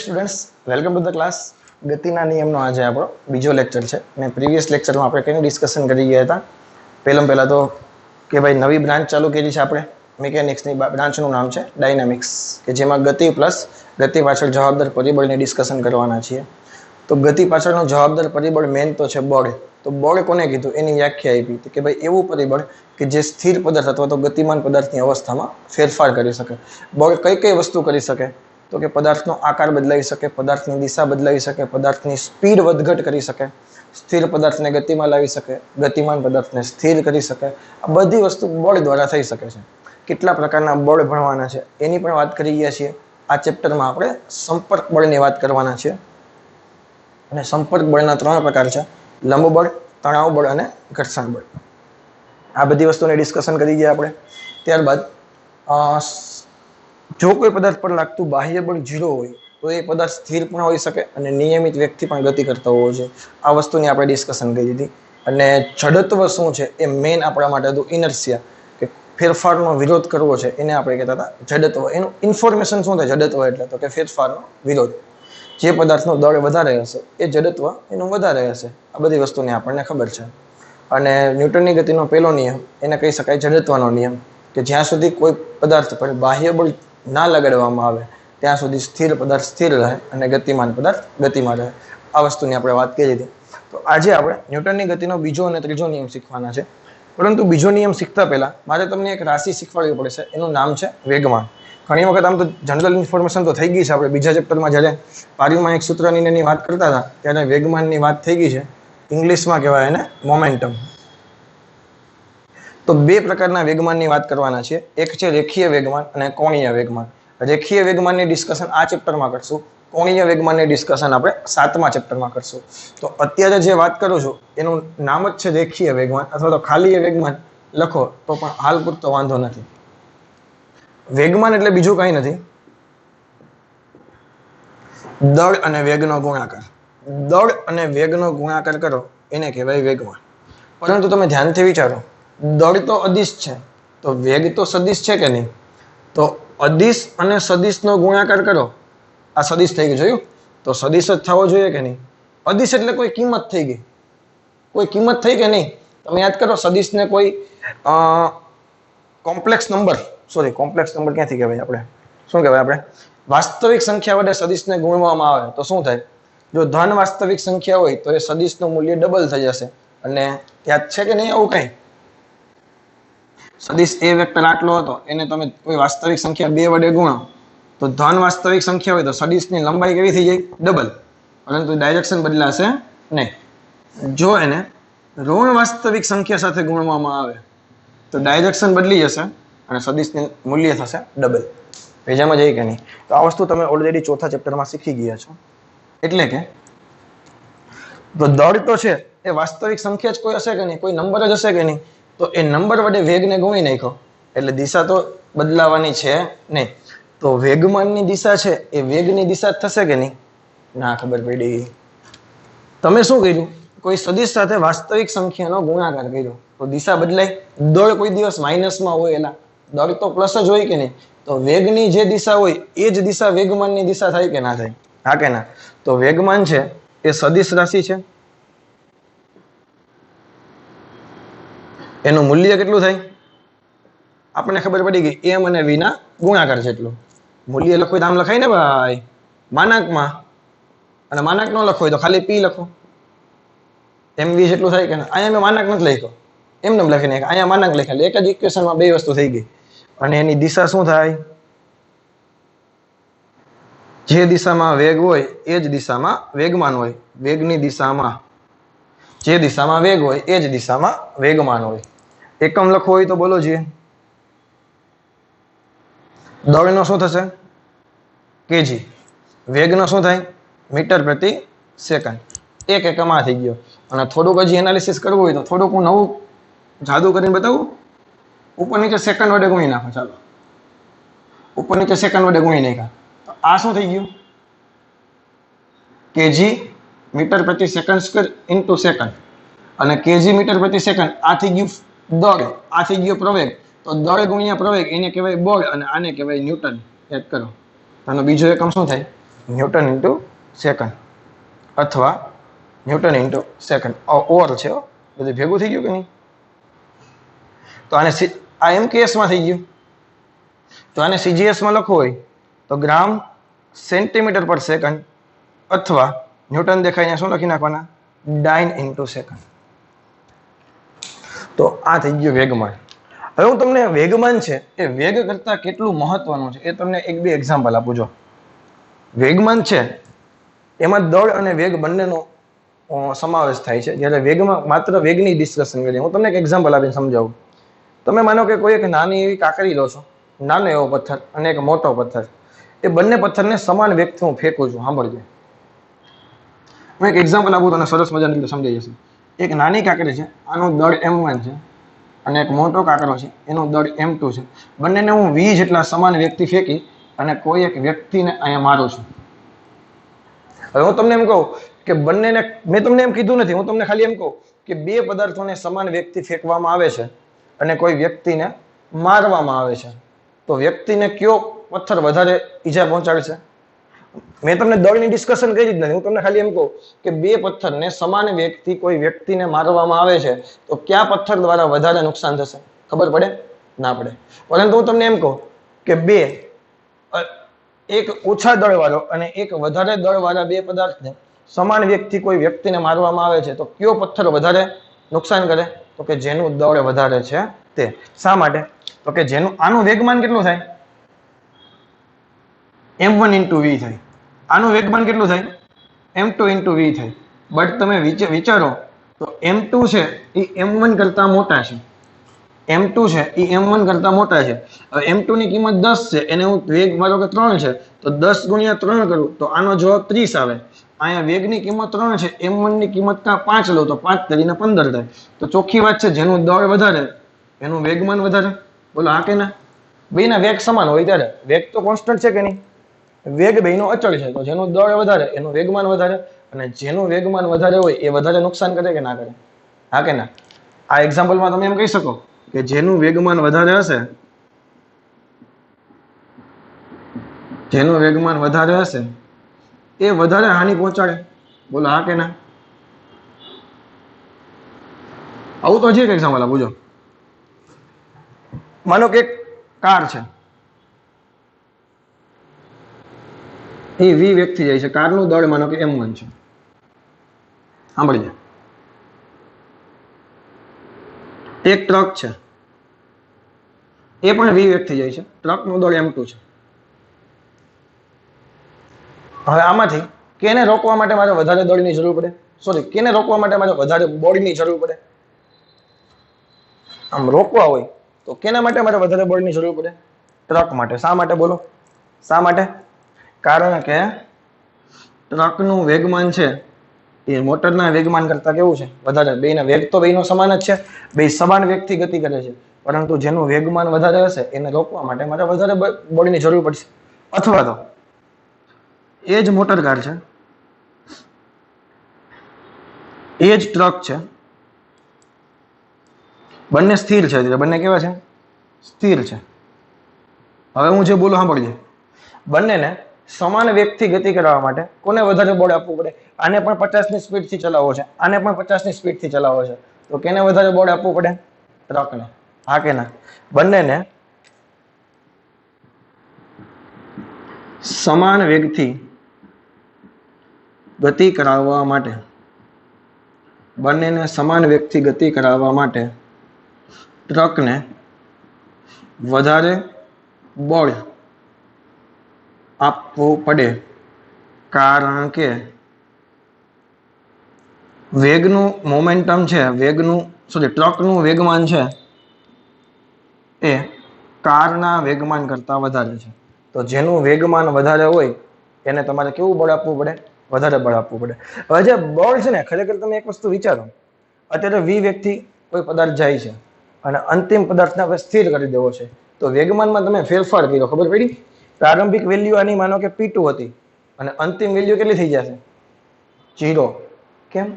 Students, welcome to the class. ગતિના નિયમનો આજે આપણો બીજો લેક્ચર છે અને પ્રીવિયસ લેક્ચરમાં આપણે કંઈ ડિસ્કશન કરી ગયા હતા. પહેલાં તો કે ભાઈ નવી બ્રાન્ચ ચાલુ કરી છે આપણે મિકેનિક્સની. બ્રાન્ચનું નામ છે ડાયનામિક્સ, કે જેમાં ગતિ પ્લસ ગતિ પાછળ જવાબદાર પરિબળની ડિસ્કશન કરવાના છીએ. તો ગતિ પાછળનો જવાબદાર પરિબળ મેન તો છે બળ. તો બળ કોને કીધું એની વ્યાખ્યા આપી હતી કે ભાઈ એવું પરિબળ કે જે સ્થિર પદાર્થ અથવા તો ગતિમાન પદાર્થની અવસ્થામાં ફેરફાર કરી શકે. બળ કઈ કઈ વસ્તુ કરી શકે? તો કે પદાર્થનો આકાર બદલાઈ શકે, પદાર્થની દિશા બદલાઈ શકે, પદાર્થની સ્પીડ વધઘટ કરી શકે, સ્થિર પદાર્થને ગતિમાં લાવી શકે, ગતિમાન પદાર્થને સ્થિર કરી શકે. આ બધી વસ્તુ બળ દ્વારા થઈ શકે છે. કેટલા પ્રકારના બળ ભણવાના છે એની પણ વાત કરી ગયા છીએ. આ ચેપ્ટરમાં આપણે સંપર્ક બળની વાત કરવાના છીએ. અને સંપર્ક બળના 3 પ્રકાર છે: લંબ બળ, તણાવ બળ અને ઘર્ષણ બળ. આ બધી વસ્તુને ડિસ્કશન કરી ગયા આપણે. ત્યારબાદ જો કોઈ પદાર્થ પર લાગતું બાહ્ય બળ 0 હોય તો એ પદાર્થ સ્થિર પણ હોઈ શકે અને નિયમિત વેગથી પણ ગતિ કરતો હોવો જોઈએ. આ વસ્તુની આપણે ડિસ્કશન કરી હતી. અને જડત્વ શું છે એ મેઇન આપણા માટે હતું ઇનર્શિયા, કે ફેરફારનો વિરોધ કરવો છે એને આપણે કહેતા હતા જડત્વ. એનું ઇન્ફોર્મેશન શું થાય જડત્વ એટલે? તો કે ફેરફારનો વિરોધ. જે પદાર્થનો દળ વધારે હશે એ જડત્વ એનું વધારે હશે. આ બધી વસ્તુની આપણને ખબર છે. અને ન્યૂટનની ગતિનો પહેલો નિયમ એને કહી શકાય જડત્વનો નિયમ, કે જ્યાં સુધી કોઈ પદાર્થ પર બાહ્ય બળ ના લગાડવામાં આવે ત્યાં સુધી સ્થિર પદાર્થ સ્થિર રહે અને ગતિમાન પદાર્થ ગતિમાં રહે. આ વસ્તુની આપણે વાત કરી હતી. તો આજે આપણે ન્યૂટનની ગતિનો બીજો અને ત્રીજો નિયમ શીખવાના છે. પરંતુ બીજો નિયમ શીખતા પહેલા મારે તમને એક રાશિ શીખવાડવી પડશે. એનું નામ છે વેગમાન. ઘણી વખત આમ તો જનરલ ઇન્ફોર્મેશન તો થઈ ગઈ છે. આપણે બીજા ચેપ્ટરમાં જ્યારે પારીમાં એક સૂત્રની એની વાત કરતા હતા ત્યારે વેગમાનની વાત થઈ ગઈ છે. ઇંગ્લિશમાં કહેવાય એને મોમેન્ટમ. તો 2 પ્રકારના વેગમાનની વાત કરવાના છે. એક છે રેખીય વેગમાન અને કોણીય વેગમાન. રેખીય વેગમાનની ડિસ્કશન આ ચેપ્ટરમાં કરશું. કોણીય વેગમાનની ડિસ્કશન આપણે 7મા ચેપ્ટરમાં કરશું. તો અત્યારે જે વાત કરું છું એનું નામ જ છે રેખીય વેગમાન, અથવા તો ખાલી વેગમાન લખો તો પણ હાલ પૂરતો વાંધો નથી. વેગમાન એટલે બીજું કંઈ નથી, દળ અને વેગનો ગુણાકાર. દળ અને વેગનો ગુણાકાર કરો એને કહેવાય વેગમાન. પરંતુ તમે ધ્યાનથી વિચારો, દળ તો અદિશ છે તો વેગ તો સદિશ છે કે નહીં? તો અદિશ અને સદિશનો ગુણાકાર કરો. આ સદિશ થઈ ગયું, જોયું? તો સદિશ જ થવો જોઈએ કે નહીં? અદિશ એટલે કોઈ કિંમત થઈ ગઈ. કોઈ કિંમત થઈ કે નહીં? તમે યાદ કરો, સદિશને કોઈ કોમ્પ્લેક્સ નંબર ક્યાંથી કહેવાય? આપણે શું કહેવાય? આપણે વાસ્તવિક સંખ્યા વડે સદિશને ગુણવામાં આવે તો શું થાય? જો ધન વાસ્તવિક સંખ્યા હોય તો એ સદિશનું મૂલ્ય ડબલ થઈ જશે. અને યાદ છે કે નહીં આવું કંઈ? સદિશ એ વેક્ટર આટલો હતો, એને તમે કોઈ વાસ્તવિક સંખ્યા 2 વડે ગુણો તો ધન વાસ્તવિક સંખ્યા હોય તો સદિશની લંબાઈ કેવી થઈ જાય? ડબલ. પરંતુ ડાયરેક્શન બદલાશે નહીં. જો એને ઋણ વાસ્તવિક સંખ્યા સાથે ગુણવામાં આવે તો ડાયરેક્શન બદલી જશે અને સદિશનું મૂલ્ય થશે ડબલ. પેજામાં જઈ કે નહીં? તો આ વસ્તુ તમે ઓલરેડી 4થા ચેપ્ટરમાં શીખી ગયા છો. એટલે કે તો દળ તો છે એ વાસ્તવિક સંખ્યા જ કોઈ હશે કે નહીં? કોઈ નંબર જ હશે કે નહીં? તો એ નંબર વડે વેગને ગુણી નાખો એટલે દિશા તો બદલાવાની છે નહીં. તો વેગમાનની દિશા છે એ વેગની દિશા થશે કે નહીં? ના, ખબર પડી. તમે શું કર્યું? કોઈ સદિશ સાથે વાસ્તવિક સંખ્યાનો ગુણાકાર કર્યો તો દિશા બદલાય? દળ કોઈ દિવસ માઇનસમાં હોય, એલા દળ તો પ્લસ જ હોય કે નહીં? તો વેગની જે દિશા હોય એ જ દિશા વેગમાનની દિશા થાય કે ના થાય? હા કે ના? તો વેગમાન છે એ સદિશ રાશિ છે. એનું મૂલ્ય કેટલું થાય? આપણને ખબર પડી ગઈ, એમ અને વી ના ગુણાકાર જેટલું. મૂલ્ય લખવું તો આમ લખાય ને ભાઈ, માનાંકમાં. અને માનાંક ન લખો હોય તો ખાલી પી લખો. એમ વી જેટલું થાય કે ના? અહીંયા મેં માનાંક નથી લખ્યો, એમને લખીને અહીંયા માનાંક લખ્યા. એક જ ઇક્વેશનમાં 2 વસ્તુ થઈ ગઈ. અને એની દિશા શું થાય? જે દિશામાં વેગ હોય એ જ દિશામાં વેગમાન હોય. વેગની દિશામાં જે દિશામાં વેગ હોય એ જ દિશામાં વેગમાન હોય. એકમ લખવો હોય તો બોલો જોઈએ. દળનો શું થશે? કેજી. વેગનો શું થાય? મીટર પ્રતિ સેકન્ડ. એક એકમ આ થઈ ગયો. અને થોડુંક હજી એનાલિસિસ કરવું હોય તો થોડુંક હું નવું જાદુ કરીને બતાવું. ઉપર નીચે સેકન્ડ વડે ગુણી નાખો. ચાલો, ઉપર નીચે સેકન્ડ વડે ગુણી નાખ્યા તો આ શું થઈ ગયું? કેજી મીટર પ્રતિ સેકન્ડ સ્ક્વેર ઇન્ટુ સેકન્ડ. અને કેજી મીટર પ્રતિ સેકન્ડ આ થઈ ગયું દળ, આ થઈ ગયો પ્રવેગ. તો દળ ગુણ્યા પ્રવેગ એને કહેવાય બળ અને આને કહેવાય ન્યૂટન. યાદ કરો. આનો બીજો એકમ શું થાય? ન્યૂટન ઇન્ટુ સેકન્ડ અથવા ન્યૂટન ઇન્ટુ સેકન્ડ ઓર છે બધું ભેગું થઈ ગયું કે નહીં? તો આને આ એમકેએસમાં થઈ ગયું. તો આને સીજીએસમાં લખવું હોય તો ગ્રામ સેન્ટીમીટર પર સેકન્ડ અથવા ન્યૂટન દેખાઈને શું લખી નાખવાના? ડાઇન ઇન્ટુ સેકન્ડ. તો આ થઈ ગયું વેગમાન. હવે હું તમને વેગમાન છે એ વેગ કરતા કેટલું મહત્વનું છે એ તમને એક બે એક્ઝામ્પલ આપું. જો વેગમાન છે એમાં દળ અને વેગ બંનેનો સમાવેશ થાય છે. જ્યારે વેગમાં માત્ર વેગની ડિસ્કશન કરીએ. હું તમને એક એક્ઝામ્પલ આપીને સમજાવું. તમે માનો કે કોઈ એક નાની એવી કાકરી લો છો, નાનો એવો પથ્થર અને એક મોટો પથ્થર. એ બંને પથ્થરને સમાન વેગથી હું ફેંકું છું. સાંભળજો, હું એક એક્ઝામ્પલ આપું તને સરસ મજાની રીતે સમજાઈ જશે. એક નાની કાકરી છે, આનું દળ m1 છે, અને એક મોટો કાકરો છે એનું દળ m2 છે. બંનેને હું v જેટલા સમાન વેગથી ફેંકી અને કોઈ એક વ્યક્તિને અહીંયા મારું છું. હવે હું તમને એમ કહું કે બંનેને, મેં તમને એમ કીધું નથી, હું તમને ખાલી એમ કહું કે બે પદાર્થોને સમાન વેગથી ફેંકવામાં આવે છે અને કોઈ વ્યક્તિને મારવામાં આવે છે, તો વ્યક્તિને કયો પથ્થર વધારે ઈજા પહોંચાડશે? મેં તમને દળની ડિસ્કશન કરી જ નથી. હું તમને ખાલી એમ કહું કે બે પથ્થરને સમાન વેગથી કોઈ વ્યક્તિને મારવામાં આવે છે તો કયા પથ્થર દ્વારા વધારે નુકસાન થશે? ખબર પડે? ના પડે. પરંતુ હું તમને એમ કહું કે એક ઓછા દળવાળો અને એક વધારે દળવાળા બે પદાર્થને સમાન વેગથી કોઈ વ્યક્તિને મારવામાં આવે છે તો કયો પથ્થર વધારે નુકસાન કરે? તો કે જેનું દળ વધારે છે તે. શા માટે? તો કે જેનું, આનું વેગમાન કેટલું થાય? m1 ઇન્ટુ v થાય. આનું વેગમાન કેટલું થાય? m2 ઇન્ટુ v થાય. બટ તમે વિચારો તો m2 છે એ m1 કરતા મોટા છે. m2 છે એ m1 કરતા મોટા છે. હવે m2 ની કિંમત 10 છે, એને હું વેગ મારો કે 3 છે તો 10 ગુણ્યા 3 કરું તો આનો જવાબ 30 આવે. અહીંયા વેગની કિંમત 3 છે, m1 ની કિંમત 5 લો તો 5 કરીને 15 થાય. તો ચોખ્ખી વાત છે જેનું દળ વધારે એનું વેગમાન વધારે. બોલો હા કે ના? બેના વેગ સમાન હોય ત્યારે વેગ તો કોન્સ્ટન્ટ છે કે નહીં? વેગ બેનો અચળ છે, તો જેનું દળ વધારે એનું વેગમાન વધારે, અને જેનું વેગમાન વધારે હોય એ વધારે નુકસાન કરે કે ના કરે? હા કે ના? આ એક્ઝામ્પલમાં તમે એમ કહી શકો કે જેનું વેગમાન વધારે હશે, જેનું વેગમાન વધારે હશે એ વધારે હાનિ પહોંચાડે. બોલો હા કે ના? આવું તો હજી એક એક્ઝામ્પલ આપું. જો માનો કે એક કાર છે, એ v વેગથી જાય છે. કારનું દળ માનો કે m1 છે. સાંભળી જાય. એક ટ્રક છે, એ પણ v વેગથી જાય છે. ટ્રકનું દળ m2 છે. હવે આમાંથી કેને રોકવા માટે મારે વધારે દળની જરૂર પડે? સોરી, કેને રોકવા માટે મારે વધારે બળની જરૂર પડે? આમ રોકવા હોય તો કેના માટે મારે વધારે બળની જરૂર પડે? ટ્રક માટે. શા માટે? બોલો શા માટે? કારણ કે ટ્રકનું વેગમાન છે એ મોટરના વેગમાન કરતા કેવું છે? વધારે. બેના વેગ તો બેનો સમાન જ છે, બે સમાન વેગથી ગતિ કરે છે, પરંતુ જેનું વેગમાન વધારે હશે એને રોકવા માટે મારે વધારે બળની જરૂર પડશે. અથવા તો એ જ મોટર કાર છે, એ જ ટ્રક છે, બંને સ્થિર છે. બંને કેવા છે? સ્થિર છે. હવે હું જે બોલું સાંભળજો. બંનેને સમાન વેગથી ગતિ કરવા માટે કોને વધારે બળ આપવું પડે? આને પણ 50 ની સ્પીડથી ચલાવવો છે, આને પણ 50 ની સ્પીડથી ચલાવવો છે, તો કેને વધારે બળ આપવું પડે? ટ્રકને. હા કે ના? બંનેને સમાન વેગથી ગતિ કરાવવા માટે, બંનેને સમાન વેગથી ગતિ કરાવવા માટે ટ્રકને વધારે બળ આપવું પડે, કારણ કે વેગનું મોમેન્ટમ છે, ટ્રકનું વેગમાન છે એ કારના વેગમાન કરતા વધારે છે. તો જેનું વેગમાન વધારે હોય એને તમારે કેવું બળ આપવું પડે? વધારે બળ આપવું પડે. હવે જે બળ છે ને, ખરેખર તમે એક વસ્તુ વિચારો. અત્યારે v વેગથી કોઈ પદાર્થ જાય છે અને અંતિમ પદાર્થને આપણે સ્થિર કરી દેવો છે, તો વેગમાનમાં તમે ફેરફાર કર્યો, ખબર પડી? પ્રારંભિક વેલ્યુ આની માનો કે p2 હતી અને અંતિમ વેલ્યુ કેટલી થઈ જશે? 0. કેમ?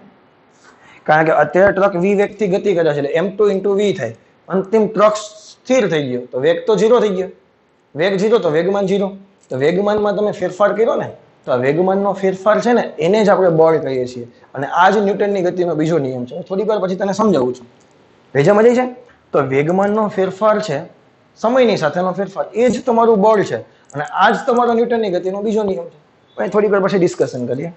કારણ કે અત્યારે ટ્રક v વેગથી ગતિ કરે છે એટલે m2 ઇન્ટુ v થાય. અંતિમ ટ્રક સ્થિર થઈ ગયો તો વેગ તો 0 થઈ ગયો. વેગ 0 તો વેગમાન 0. તો વેગમાનમાં તમે ફેરફાર કર્યો ને, તો આ વેગમાનનો ફેરફાર છે ને એને જ આપણે બળ કહીએ છીએ અને આ જ ન્યૂટનની ગતિનો બીજો નિયમ છે. થોડીક વાર પછી તને સમજાવું છું. ભેજામાં જાય છે? તો વેગમાનનો ફેરફાર છે સમયની સાથેનો ફેરફાર, એ જ તમારું બળ છે અને આ જ તમારો ન્યૂટનની ગતિનો બીજો નિયમ છે. પછી થોડીક વાર પછી ડિસ્કશન કરીએ.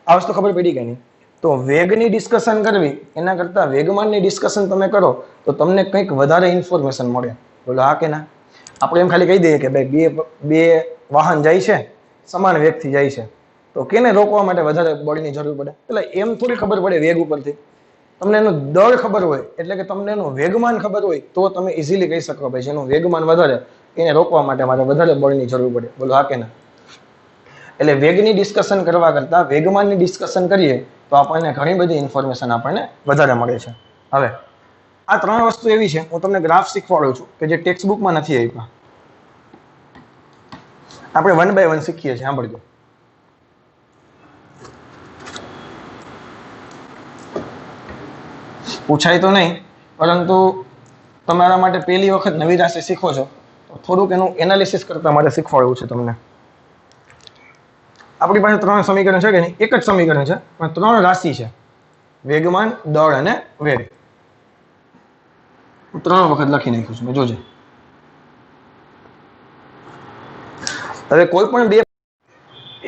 આ વસ્તુ ખબર પડી કે નહીં? તો વેગની ડિસ્કશન કરવી એના કરતા વેગમાનની ડિસ્કશન તમે કરો તો તમને કંઈક વધારે ઇન્ફોર્મેશન મળે. બોલો હા કે ના? આપણે એમ ખાલી કહી દઈએ કે ભાઈ બે વાહન જાય છે, સમાન વેગથી જાય છે, તો કેને રોકવા માટે વધારે બળની જરૂર પડે? એટલે એમ થોડી ખબર પડે વેગ ઉપરથી. તમને એનો દળ ખબર હોય એટલે કે તમને એનું વેગમાન ખબર હોય તો તમે ઇઝીલી કહી શકો ભાઈ જેનું વેગમાન વધારે એને રોકવા માટે મારે વધારે બળની જરૂર પડે. બોલો હા કે ના? એટલે વેગની ડિસ્કશન કરવા કરતા વેગમાનની ડિસ્કશન કરીએ તો આપણને ઘણી બધી ઇન્ફોર્મેશન આપણને વધારે મળે છે. હવે આ ત્રણ વસ્તુ એવી છે, હું તમને ગ્રાફ શીખવાડું છું કે જે ટેક્સ્ટ બુકમાં નથી આપ્યા. આપણે 1 by 1 શીખીએ છીએ. સાંભળજો. પૂછાય તો નહીં, પરંતુ તમારા માટે પહેલી વખત નવી રાશિ શીખો છો તો થોડુંક એનું એનાલિસિસ કરતા મારે શીખવાડવું છે તમને. આપણી પાસે 3 સમીકરણ છે કે નહીં? એક જ સમીકરણ છે પણ 3 રાશિ છે, વેગમાન, દળ અને વેગ. 3 વખત લખી નાખ્યું છે મેં, જોજે. હવે કોઈ પણ બે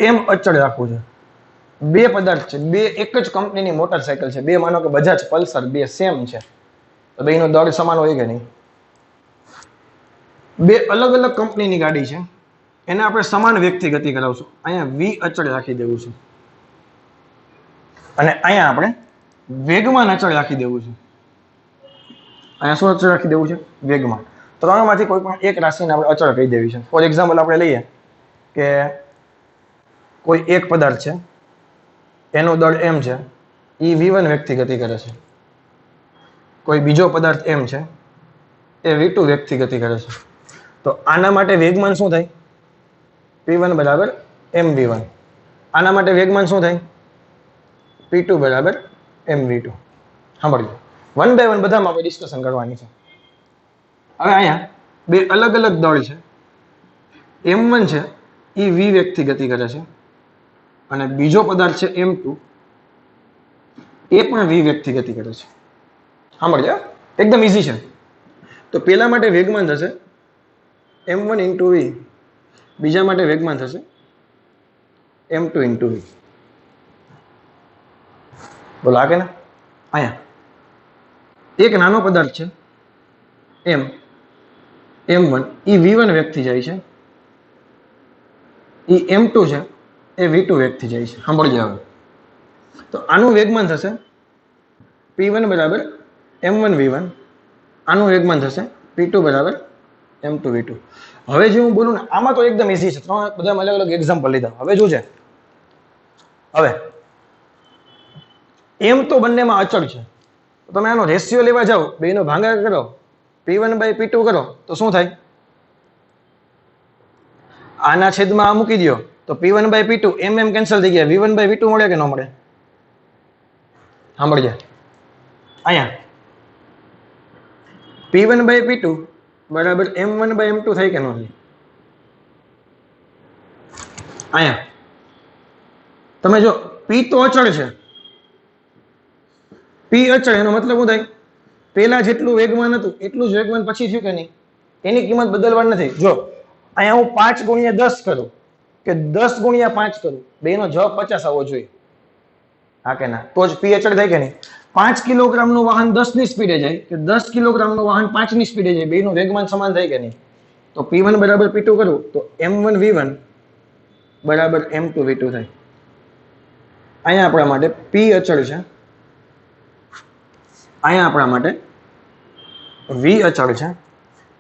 એમ અચળ રાખવું છે. બે પદાર્થ છે, બે એક જ કંપનીની મોટરસાયકલ છે, બે માનો કે બજાજ પલ્સર, બે સેમ છે, તો બેનો દળ સમાન હોય કે નહીં? બે અલગ અલગ કંપનીની ગાડી છે, એને આપણે સમાન વેગથી ગતિ કરાવશું. અહીંયા v અચળ રાખી દેવું છે અને અહીંયા આપણે વેગમાન અચળ રાખી દેવું છે. અહીંયા શું અચળ રાખી દેવું છે? વેગમાન. 3 માંથી કોઈ પણ એક રાશિને આપણે અચળ કહી દેવી છે. ફોર એક્ઝામ્પલ આપણે લઈએ કે કોઈ એક પદાર્થ છે, એનું દળ m છે, એ v1 વેગથી ગતિ કરે છે. કોઈ બીજો પદાર્થ m છે, એ v2 વેગથી ગતિ કરે છે. તો આના માટે વેગમાન શું થાય? p1 બરાબર mv1. આના માટે વેગમાન શું થાય? p2 બરાબર mv2. સાંભળજો, 1 by 1 બધામાં આપણે ડિસ્કશન કરવાની છે. હવે અહીંયા બે અલગ અલગ દળ છે, m1 છે એ v વેગથી ગતિ કરે છે અને બીજો પદાર્થ છે m2, એ પણ v વેગથી ગતિ કરે છે. સાંભળજો, એકદમ ઈઝી છે. તો પેલા માટે વેગમાન થશે m1 into v, બીજા માટે વેગમાન થશે m2 into v. બોલો આ કે ના? અહીંયા એક નાનો પદાર્થ છે m1, એ v1 વેગથી જાય છે, એ m2 છે એ v2 વેગથી જાય છે. સાંભળજો હવે. તો આનું વેગમાન થશે p1 બરાબર m1 v1, આનું વેગમાન થશે p2 બરાબર m2 v2. હવે જે હું બોલું ને આમાં તો એકદમ ઈઝી છે, 3 બધા અલગ અલગ એક્ઝામ્પલ લીધા. હવે જોજે, હવે m તો બંનેમાં અચળ છે, તો તમે આનો રેશિયો લેવા જાઓ, બેનો ભાગાકાર કરો, p1 by p2 કરો તો શું થાય? આના છેદમાં આ મૂકી દો તો p1 by p2 m cancel થઈ ગયા, v1 by v2 મળે કે ન મળે? સાંભળજે, અહીંયા p1 by p2 બરાબર m1 by m2 થાય કે ન થાય? અહીંયા તમે જો p તો અચળ છે, p અચળ, એનો મતલબ શું થાય? પેલા જેટલું વેગમાન હતું એટલું જ વેગમાન પછી થયું કે નહીં? એની કિંમત બદલવાની નથી. જો અહીંયા હું 5 ગુણ્યા 10 કરું કે 10 ગુણ્યા 5 કરું, બેનો જવાબ 50 આવવો જોઈએ. હા કે ના? તો જ p અચળ થાય કે નહીં? 5 કિલોગ્રામનું વાહન 10 ની સ્પીડે જાય કે 10 કિલોગ્રામનું વાહન 5 ની સ્પીડે જાય, બેનું વેગમાન સમાન થાય કે નહીં? તો p1 બરાબર p2 કરું તો m1 v1 બરાબર m2 v2 થાય. અહીંયા આપણા માટે p અચળ છે, અહીંયા આપણા માટે v અચળ છે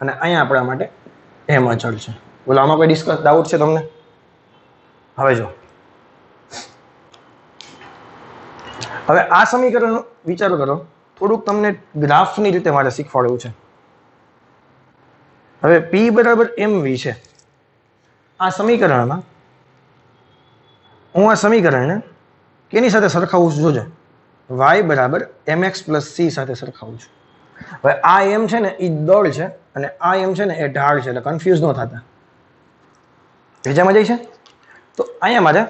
અને અહીંયા આપણા માટે m અચળ છે. બોલો આમાં કોઈ ડાઉટ છે તમને? હવે જો, હવે આ સમીકરણ વિચારો કરો, થોડુંક તમને ગ્રાફની રીતે મારે શીખવાડવું છે. હવે p બરાબર mv છે. આ સમીકરણમાં હું આ સમીકરણને કેની સાથે સરખાવું છું? જોજે, y બરાબર mx plus c સાથે સરખાવું છું. હવે આ m છે ને એ દળ છે અને આ m છે ને એ ઢાળ છે, એટલે કન્ફ્યુઝ ન થતા. ભેજામાં જાય છે? તો અહીંયા મારે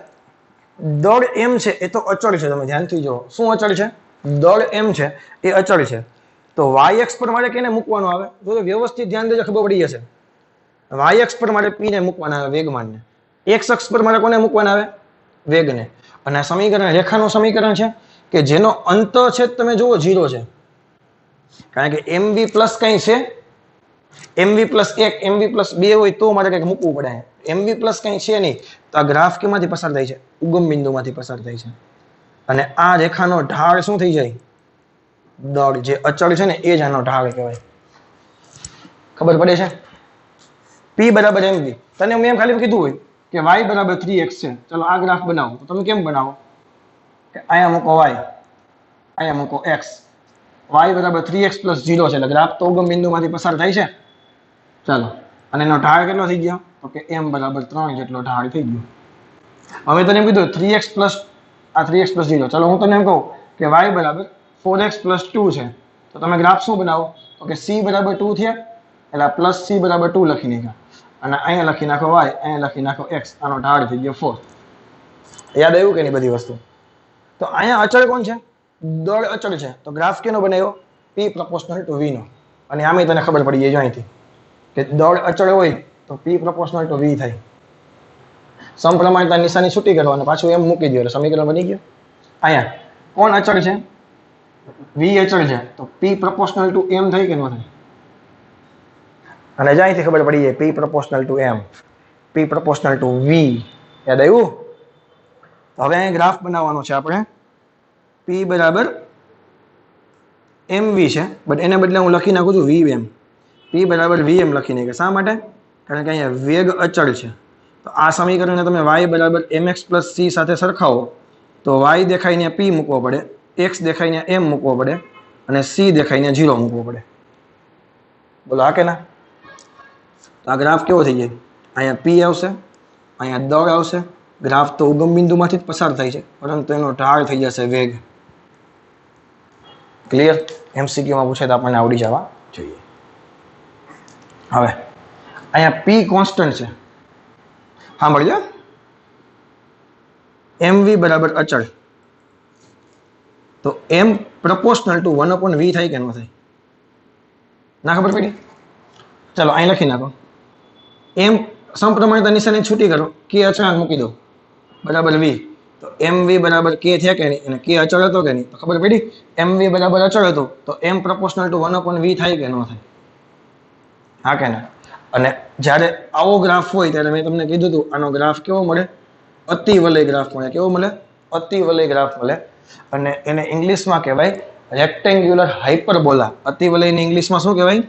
દળ m છે એ તો અચળ છે, તમે ધ્યાનથી જુઓ શું અચળ છે, દળ m છે એ અચળ છે, તો y અક્ષ પર મારે કેને મૂકવાનું આવે, તો વ્યવસ્થિત ધ્યાન દેજો ખબર પડી જશે. y અક્ષ પર મારે p ને મૂકવાના આવે, વેગમાનને. x અક્ષ પર મારે કોને મૂકવાના આવે, વેગને. અને આ સમીકરણ રેખાનું સમીકરણ છે કે જેનો અંત છે તમે જુઓ 0 છે, કારણ કે mv પ્લસ કઈ છે, mv પ્લસ 1 mv પ્લસ 2 હોય તો મારે કંઈક મૂકવું પડે. mv પ્લસ કઈ છે નહીં, તો આ ગ્રાફ કેમાંથી પસાર થાય છે, ઉગમ બિંદુમાંથી પસાર થાય છે. અને આ રેખાનો ઢાળ શું થઈ જાય, દળ. જે અચળ છે ને એ જ આનો ઢાળ કહેવાય. ખબર પડે છે? p બરાબર mv. તને મેં એમ ખાલી કીધું હોય કે y બરાબર 3x છે, ચલો આ ગ્રાફ બનાવો, તો તમે કેમ બનાવો કે અહીંયા મૂકો y, અહીંયા મૂકો x, y બરાબર 3x પ્લસ 0 છે, એટલે ગ્રાફ તો ઉગમ બિંદુમાંથી પસાર થાય છે. ચાલો, અને એનો ઢાળ કેટલો થઈ ગયો, તો કે m બરાબર 3 જેટલો ઢાળ થઈ ગયો. હવે તને એમ કીધું 3x પ્લસ આ 3x પ્લસ 0, ચલો હું તને એમ કહું કે y બરાબર 4x પ્લસ 2 છે, તો તમે ગ્રાફ શું બનાવો, તો કે c બરાબર 2 થયા, એટલે પ્લસ c બરાબર 2 લખી નાખ્યા, અને અહીંયા લખી નાખો y, અહીંયા લખી નાખો x, આનો ઢાળ થઈ ગયો 4. યાદ આવ્યું કે નહીં બધી વસ્તુ? તો અહીંયા અચળ કોણ છે, દળ અચળ છે, તો ગ્રાફ કેનો બનાવ્યો, p proportional to v નો. અને આમે તને ખબર પડી જાય અહીંથી કે દળ અચળ હોય તો p proportional to v થાય. સમપ્રમાણતા નિશાની છૂટી કરો અને પાછું એમ મૂકી દો એટલે સમીકરણ બની ગયું. અહીંયા કોણ અચળ છે, v અચળ છે, તો p proportional to m થાય કે ન થાય? અને જ્યાંથી ખબર પડી જાય p proportional to m, p proportional to v. યાદ આવ્યું? હવે અહીં ગ્રાફ બનાવવાનો છે આપણે, p બરાબર mv છે, બટ એને બદલે હું લખી નાખું છું vm. p બરાબર vm લખી નાખે. શા માટે? કારણ કે અહીંયા વેગ અચળ છે. તો આ સમીકરણને તમે y બરાબર mx પ્લસ c સાથે સરખાવો તો y દેખાઈને p મૂકવો પડે, x દેખાઈને m મૂકવો પડે, અને c દેખાઈને 0 મૂકવો પડે. બોલો હા કે ના? તો આ ગ્રાફ કેવો થઈ જાય, અહીંયા p આવશે, અહીંયા દળ આવશે. ગ્રાફ તો ઉગમ બિંદુમાંથી જ પસાર થાય છે, પરંતુ એનો ઢાળ થઈ જશે વેગ. ક્લિયર? એમસીક્યુમાં પૂછે તો આપણને આવડી જવા જોઈએ. હવે અહીંયા p કોન્સ્ટન્ટ છે, સાંભળજો, mv બરાબર અચળ, તો m proportional to 1/v થાય કે ન થાય? ના ખબર પડી? ચાલો અહીં લખી નાખો, m સમપ્રમાણતા નિશાની છૂટી કરો, k અચળાંક મૂકી દો બરાબર v, તો mv બરાબર k થયા કે નહીં, અને k અચળ હતો કે નહીં? તો ખબર પડી, mv બરાબર અચળ હતો તો m proportional to 1/v થાય કે ન થાય? હા કે ના? અને જ્યારે આવો ગ્રાફ હોય ત્યારે મેં તમને કીધું હતું આનો ગ્રાફ કેવો મળે, અતિવલય ગ્રાફ મળે. કેવો મળે? અતિવલય ગ્રાફ મળે. અને એને ઇંગ્લિશમાં કહેવાય રેક્ટેન્ગ્યુલર હાઇપરબોલા. અતિવલયને ઇંગ્લિશમાં શું કહેવાય?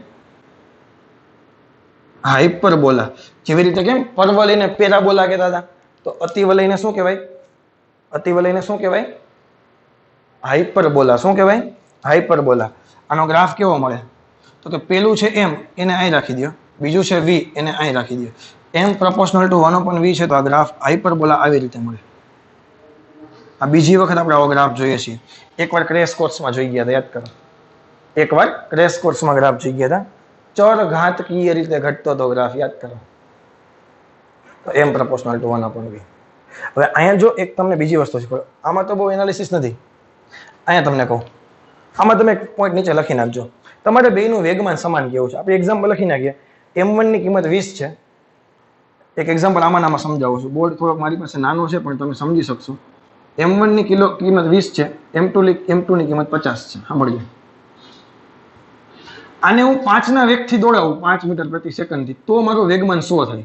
હાઇપરબોલા. જેવી રીતે કેમ પરવલયને પેરાબોલા કહેતા હતા, તો અતિવલયને શું કહેવાય? અતિવલયને શું કહેવાય? હાઇપરબોલા. શું કહેવાય? હાઇપરબોલા. આનો ગ્રાફ કેવો મળે, તો કે પેલું છે m, એને અહીં રાખી દો, બીજું છે v, એને અહીં રાખી દો. m proportional to 1/v છે, તો આ ગ્રાફ હાઇપરબોલા આવી રીતે મળે. આ બીજી વખત આપણે આવો ગ્રાફ જોઈએ છીએ. એકવાર ક્રેશ કોર્સમાં જોઈ ગયા હતા, યાદ કરો. એકવાર ક્રેશ કોર્સમાં ગ્રાફ જોઈ ગયા હતા, ચર ઘાતકીય રીતે ઘટતો હતો ગ્રાફ, યાદ કરો. તો m proportional to 1/v. હવે અહીંયા જો એક તમને બીજી વસ્તુ છે, આમાં તો બહુ એનાલિસિસ નથી. અહીંયા તમને કહું, આમાં તમે એક પોઈન્ટ નીચે લખી નાખજો, તમારે બેયનું વેગમાન સમાન કેવું છે. આપણે એક્ઝામ્પલ લખી નાખીએ, m1 ની કિંમત 20 છે. એક એક્ઝામ્પલ આમાં સમજાવું છું. બોર્ડ થોડોક મારી પાસે નાનો છે પણ તમે સમજી શકશો. m1 ની કિંમત 20 છે, m2 ની કિંમત 50 છે. સાંભળજો, આને હું 5 ના વેગથી દોડાવું 5 મીટર પ્રતિ સેકન્ડથી તો મારું વેગમાન 100 થાય.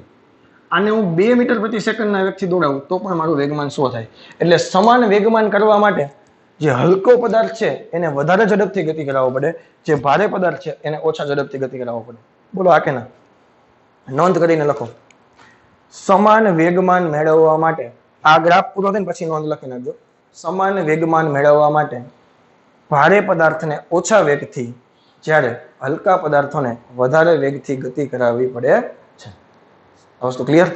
આને હું 2 મીટર પ્રતિ સેકન્ડના વેગથી દોડાવું તો પણ મારું વેગમાન 100 થાય. એટલે સમાન વેગમાન કરવા માટે જે હલકો પદાર્થ છે એને વધારે ઝડપથી ગતિ કરાવવો પડે, જે ભારે પદાર્થ છે એને ઓછા ઝડપથી ગતિ કરાવવો પડે. બોલો આ કે ના? નોંધ કરીને લખો. સમાન વેગમાન મેળવવા માટે, આ ગ્રાફ પૂરો થાય ને પછી નોંધ લખી નાખજો. સમાન વેગમાન મેળવવા માટે ભારે પદાર્થને ઓછા વેગથી, જ્યારે હલકા પદાર્થોને વધારે વેગથી ગતિ કરાવવી પડે છે. આ વસ્તુ ક્લિયર?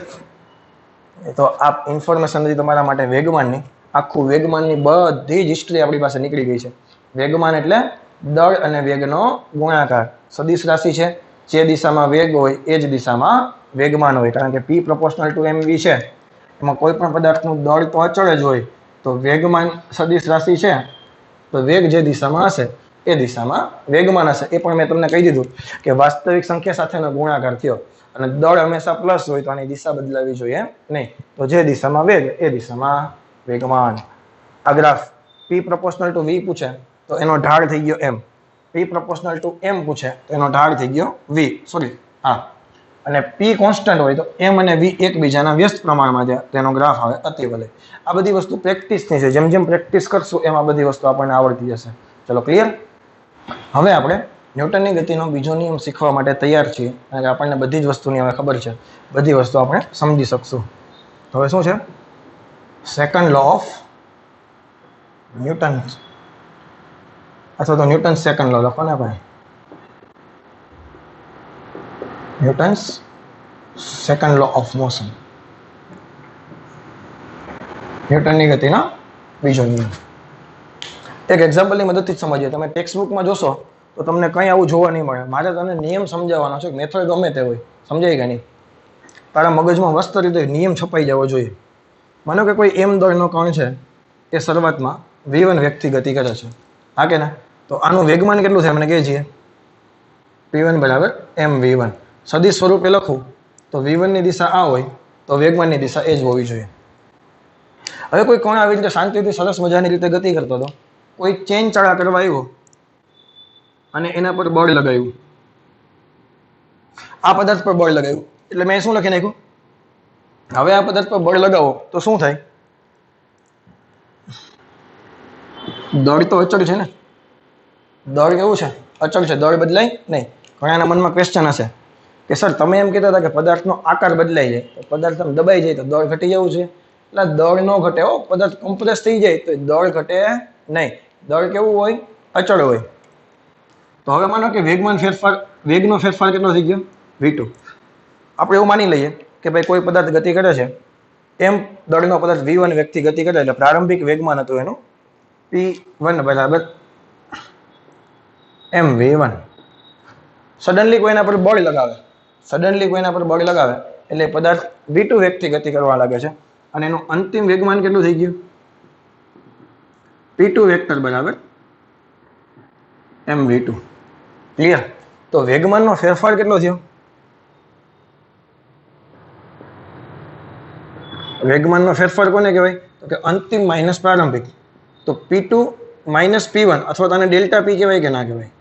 તો આ ઇન્ફોર્મેશન નથી તમારા માટે વેગમાનની. આખું વેગમાનની બધી જ હિસ્ટ્રી આપણી પાસે નીકળી ગઈ છે. વેગમાન એટલે દળ અને વેગનો ગુણાકાર. સદિશ રાશિ છે, જે દિશામાં વેગ હોય એ જ દિશામાં વેગમાન હોય. કારણ કે p proportional to mv છે એમાં કોઈ પણ પદાર્થનું દળ તો અચળ જ હોય, તો વેગમાન સદિશ રાશિ છે તો વેગ જે દિશામાં હશે એ દિશામાં વેગમાન હશે. એ પણ મેં તમને કહી દીધું કે વાસ્તવિક સંખ્યા સાથેનો ગુણાકાર થયો અને દળ હંમેશા પ્લસ હોય તો આની દિશા બદલાવી જોઈએ નહીં. તો જે દિશામાં વેગ એ દિશામાં વેગમાન. આ graph P proportional to V પૂછે તો એનો ઢાળ થઈ ગયો M. P proportional to M પૂછે તો એનો ઢાળ થઈ ગયો V. સોરી, હા. અને P કોન્સ્ટન્ટ હોય તો M અને V એકબીજાના વ્યસ્ત પ્રમાણમાં છે, તેનો ગ્રાફ આવે અતિવલય. આ બધી વસ્તુ પ્રેક્ટિસની છે. જેમ જેમ પ્રેક્ટિસ કરશું એમ આ બધી વસ્તુ આપણને આવડતી જશે. ચલો, ક્લિયર? હવે આપણે ન્યૂટનની ગતિનો બીજો નિયમ શીખવા માટે તૈયાર છીએ અને આપણને બધી જ વસ્તુની હવે ખબર છે, બધી વસ્તુ આપણે સમજી શકશું. તો હવે શું છે? સેકન્ડ લો ઓફ ન્યૂટન, અથવા તો ન્યૂટન સેકન્ડ લો લખો ને ભાઈ. Newton's second law of motion, ન્યૂટનની ગતિનો બીજો નિયમ. એક એક્ઝામ્પલની મદદથી જ સમજીએ. તમે ટેક્સ્ટ બુકમાં જોશો તો તમને કંઈ આવું જોવા નહીં મળે. મારે તને નિયમ સમજાવવાનો છે, મેથડ ગમે તે હોય, સમજાય કે નહીં? તારા મગજમાં મસ્ત રીતે નિયમ છપાઈ જવો જોઈએ. માનો કે કોઈ એમ દળનો કણ છે, એ શરૂઆતમાં v1 વેગથી ગતિ કરે છે, હા કે ના? તો આનું વેગમાન કેટલું થાય મને કહે છે? p1 બરાબર mv1. સદિશ સ્વરૂપે લખું તો v1 ની દિશા આ હોય તો વેગમાનની દિશા એ જ હોવી જોઈએ. હવે કોઈ કણ આવી રીતે શાંતિથી સરસ મજાની રીતે ગતિ કરતો હતો, કોઈ ચેન ચાળા કરવા આવ્યો અને એના પર બળ લગાવ્યું, આ પદાર્થ પર બળ લગાવ્યું, એટલે મેં શું લખી નાખ્યું? હવે આ પદાર્થ પર બળ લગાવો તો શું થાય? દળ તો અચળ છે ને. દળ કેવું છે? અચળ છે. દળ બદલાય નહીં. ઘણાના મનમાં ક્વેશ્ચન હશે કે સર તમે એમ કહેતા હતા કે પદાર્થનો આકાર બદલાઈ જાય, તો પદાર્થ દબાઈ જાય તો દળ ઘટી જવું છે. એટલે દળ ન ઘટે હો. પદાર્થ કમ્પ્રેસ થઈ જાય તો દળ ઘટે નહીં. દળ કેવું હોય? અચળ હોય. તો હવે માનો કે વેગમાન ફેરફાર, વેગનો ફેરફાર કેટલો થઈ ગયો? v2. આપણે એવું માની લઈએ કે ભાઈ કોઈ પદાર્થ ગતિ કરે છે, એમ દળનો પદાર્થ v1 વેગથી ગતિ કરે, એટલે પ્રારંભિક વેગમાન હતું એનું p1 બરાબર mv1. સડનલી કોઈના પર બળ લગાવે, સડનલી કોઈના પર બળ લગાવે એટલે પદાર્થ v2 વેગથી ગતિ કરવા લાગે છે અને એનું અંતિમ વેગમાન કેટલું થઈ ગયું? p2 વેક્ટર બરાબર mv2. ક્લિયર? તો વેગમાનનો ફેરફાર કેટલો થયો? વેગમાનનો ફેરફાર કોને કહેવાય? તો કે અંતિમ માઇનસ પ્રારંભિક. તો p2 માઇનસ p1 અથવા તો આને ડેલ્ટા p કહેવાય કે ના કહેવાય?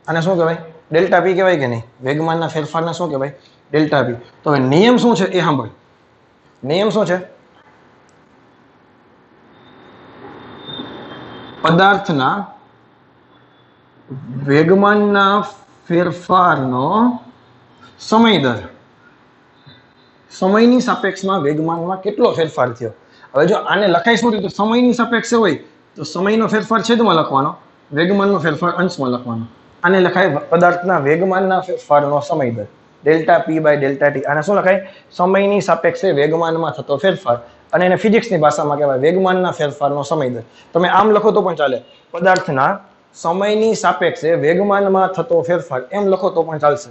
આને શું કહેવાય? ડેલ્ટા p કહેવાય કે નહીં? વેગમાનના ફેરફારને શું કહેવાય? Delta p. તો હવે નિયમ શું છે એ સાંભળ. નિયમ શું છે? પદાર્થના વેગમાનના ફેરફારનો સમય દર, સમયની સાપેક્ષમાં વેગમાનમાં કેટલો ફેરફાર થયો. હવે જો આને લખાય શું રીતે? સમયની સાપેક્ષે હોય તો સમયનો ફેરફાર છેદમાં લખવાનો, વેગમાનનો ફેરફાર અંશમાં લખવાનો. આને લખાય પદાર્થના વેગમાનના ફેરફારનો સમય દર, delta p by delta t. આને શું લખાય? સમયની સાપેક્ષે વેગમાનમાં થતો ફેરફાર. અને એને ફિઝિક્સની ભાષામાં કહેવાય વેગમાનના ફેરફારનો સમય દર. તમે આમ લખો તો પણ ચાલે, પદાર્થના સમયની સાપેક્ષે વેગમાનમાં થતો ફેરફાર, એમ લખો તો પણ ચાલશે.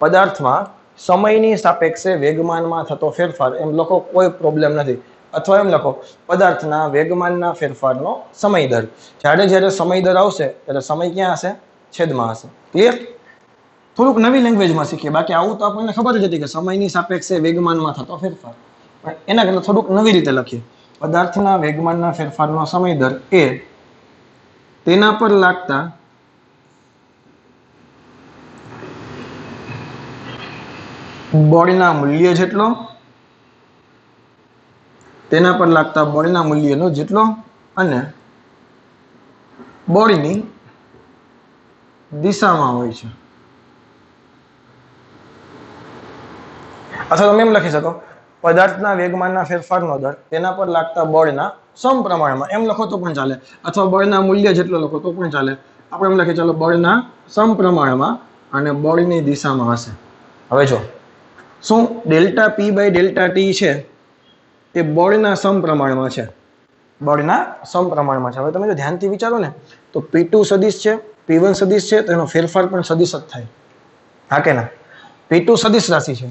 પદાર્થમાં સમયની સાપેક્ષે વેગમાનમાં થતો ફેરફાર એમ લખો, કોઈ પ્રોબ્લેમ નથી. અથવા એમ લખો પદાર્થના વેગમાનના ફેરફારનો સમય દર. જ્યારે જ્યારે સમય દર આવશે ત્યારે સમય ક્યાં હશે? છેદમાં હશે. ક્લિયર? થોડુંક નવી લેંગ્વેજમાં શીખીએ. બાકી આવું તો આપણને ખબર જ હતી કે સમયની સાપેક્ષે વેગમાનમાં થતો ફેરફાર, પણ એના કરતાં થોડુંક નવી રીતે લખીએ. પદાર્થના વેગમાનના ફેરફારનો સમય દર એ તેના પર લાગતા બળના મૂલ્ય જેટલો, તેના પર લાગતા બળના મૂલ્યનો જેટલો અને બળની દિશામાં હોય છે. અથવા તમે એમ લખી શકો પદાર્થના વેગમાનના ફેરફારનો દર તેના પર લાગતા બળના સમપ્રમાણમાં, એમ લખો તો પણ ચાલે. અથવા બળના મૂલ્ય જેટલો લખો તો પણ ચાલે. આપણે એમ લખીએ ચાલો બળના સમપ્રમાણમાં અને બળની દિશામાં હશે. હવે જો શું delta p by delta t છે તે બળના સમપ્રમાણમાં છે, બળના સમપ્રમાણમાં છે. હવે તમે જો ધ્યાનથી વિચારો ને તો p2 સદિશ છે, p1 સદિશ છે, તો એનો ફેરફાર પણ સદિશ જ થાય, હા કે ના? p2 સદિશ રાશિ છે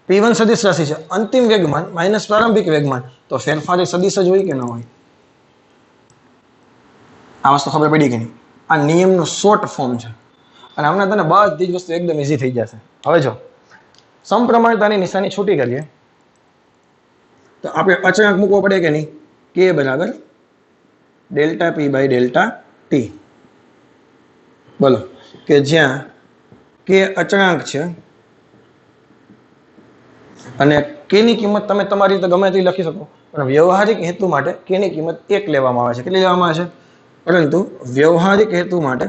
P1 સદિશ રાશિ છે, અંતિમ વેગમાન માઇનસ પ્રારંભિક વેગમાન, તો ફેરફાર એ સદિશ જ હોય કે ન હોય? આ વસ્તુ ખબર પડી કે નહીં? આ નિયમનો શોર્ટ ફોર્મ છે અને હમણાં તને બધી જ વસ્તુ એકદમ ઈઝી થઈ જશે. હવે જો સમપ્રમાણતાની નિશાની છૂટી કરીએ તો આપણે અચળાંક મૂકવો પડે કે નહીં? કે બરાબર delta P by delta T. બોલો કે જ્યાં કે અચળાંક છે અને કેની કિંમત તમે તમારી રીતે ગમે તે લખી શકો, પણ વ્યવહારિક હેતુ માટે કેની કિંમત 1 લેવામાં આવે છે. કેટલી લેવામાં આવે છે? પરંતુ વ્યવહારિક હેતુ માટે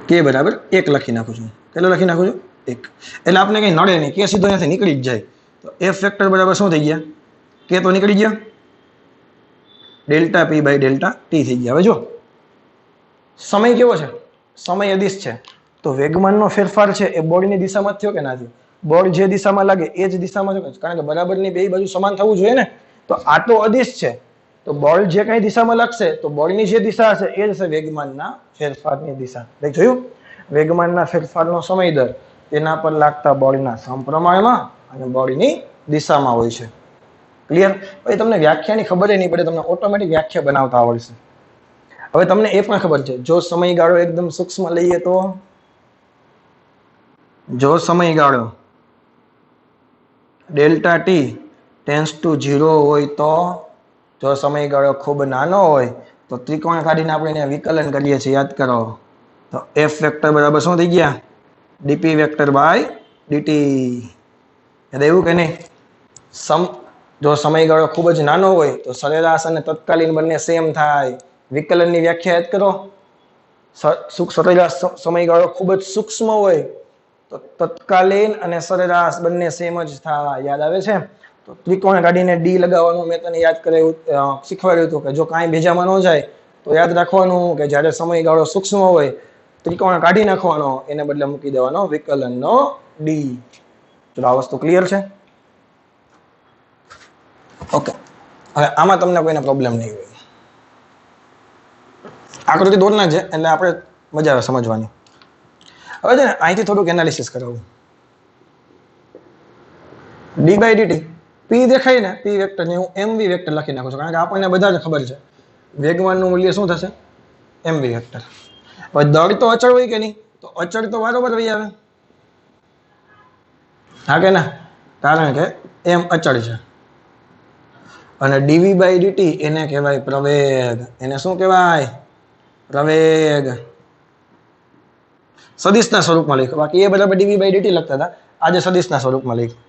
કે બરાબર 1 લખી નાખું છું. કેટલો લખી નાખું છું? 1. એટલે આપણે કંઈ નડે નહીં, કે સીધો અહીંયાથી નીકળી જ જાય. તો એફ વેક્ટર બરાબર શું થઈ ગયા? કે તો નીકળી ગયા, delta P by delta T થઈ ગયા. હવે જો સમય કેવો છે? સમય અદિશ છે, તો વેગમાનનો ફેરફાર છે એ બોર્ડની દિશામાં થયો કે ના થયો? બોર્ડ જે દિશામાં લાગે એ જ દિશામાં થયો, કારણ કે બરાબરની બે બાજુ સમાન થવું જોઈએ ને. તો આ તો અદિશ છે, તો બોર્ડ જે કઈ દિશામાં લાગશે તો બોર્ડની જે દિશા હશે એ જ હશે વેગમાનના ફેરફારની દિશા. જોયું? વેગમાનના ફેરફારનો સમય દર તેના પર લાગતા બોર્ડના સમપ્રમાણમાં અને બોર્ડની દિશામાં હોય છે. ક્લિયર? પછી તમને વ્યાખ્યાની ખબર નહીં પડે, તમને ઓટોમેટિક વ્યાખ્યા બનાવતા આવડશે. હવે તમને એ પણ ખબર છે, જો સમયગાળો એકદમ સૂક્ષ્મ લઈએ તો, જો સમયગાળો ડેલ્ટા ટી ટેન્સ ટુ 0 હોય તો, જો સમયગાળો ખૂબ નાનો હોય તો ત્રિકોણ કાઢીને આપણે એને વિકલન કરીએ છીએ, યાદ કરો. તો એફ વેક્ટર બરાબર શું થઈ ગયા? DP vector by DT. એવું કે નહીં? જો સમયગાળો ખૂબ જ નાનો હોય તો સરેરાશ અને તત્કાલીન બંને સેમ થાય. વિકલનની વ્યાખ્યા યાદ કરો. સરેરાશ સમયગાળો ખૂબ જ સૂક્ષ્મ હોય તો તત્કાલીન અને સરેરાશ બંને સેમ જ થાય. યાદ આવે છે? તો ત્રિકોણ કાઢીને ડી લગાવવાનું મેં તને યાદ કરાવ્યું, શીખવાડ્યું હતું કે જો કાંઈ ભેજામાં ન જાય તો યાદ રાખવાનું કે જ્યારે સમયગાળો સૂક્ષ્મ હોય ત્રિકોણ કાઢી નાખવાનો, એને બદલે મૂકી દેવાનો વિકલનનો ડી. ચલો આ વસ્તુ ક્લિયર છે? ઓકે. હવે આમાં તમને કોઈને પ્રોબ્લેમ નહીં હોય. આકૃતિ દોરના છે એટલે આપણે મજા આવે સમજવાની. હવે છે ને અહીંથી થોડુંક એનાલિસિસ કરાવું. ડી બાય ડીટી પી દેખાય ને, પી વેક્ટર ને હું એમવી વેક્ટર લખી નાખું છું, કારણ કે આપણને બધાને ખબર છે વેગમાનનું મૂલ્ય શું થશે? MV vector. હવે દળ તો અચળ હોય કે નહીં? તો અચળ તો વારંવાર વહી આવે, હા કે ના? કારણ કે એમ અચળ છે. અને ડીવી બાય ડીટી એને કહેવાય પ્રવેગ. એને શું કહેવાય? પ્રવેગ. સદિશના સ્વરૂપમાં લખ્યું, બાકી એ બરાબર ડીવી બાય ડીટી લખતા હતા, આજે સદિશના સ્વરૂપમાં લખ્યું.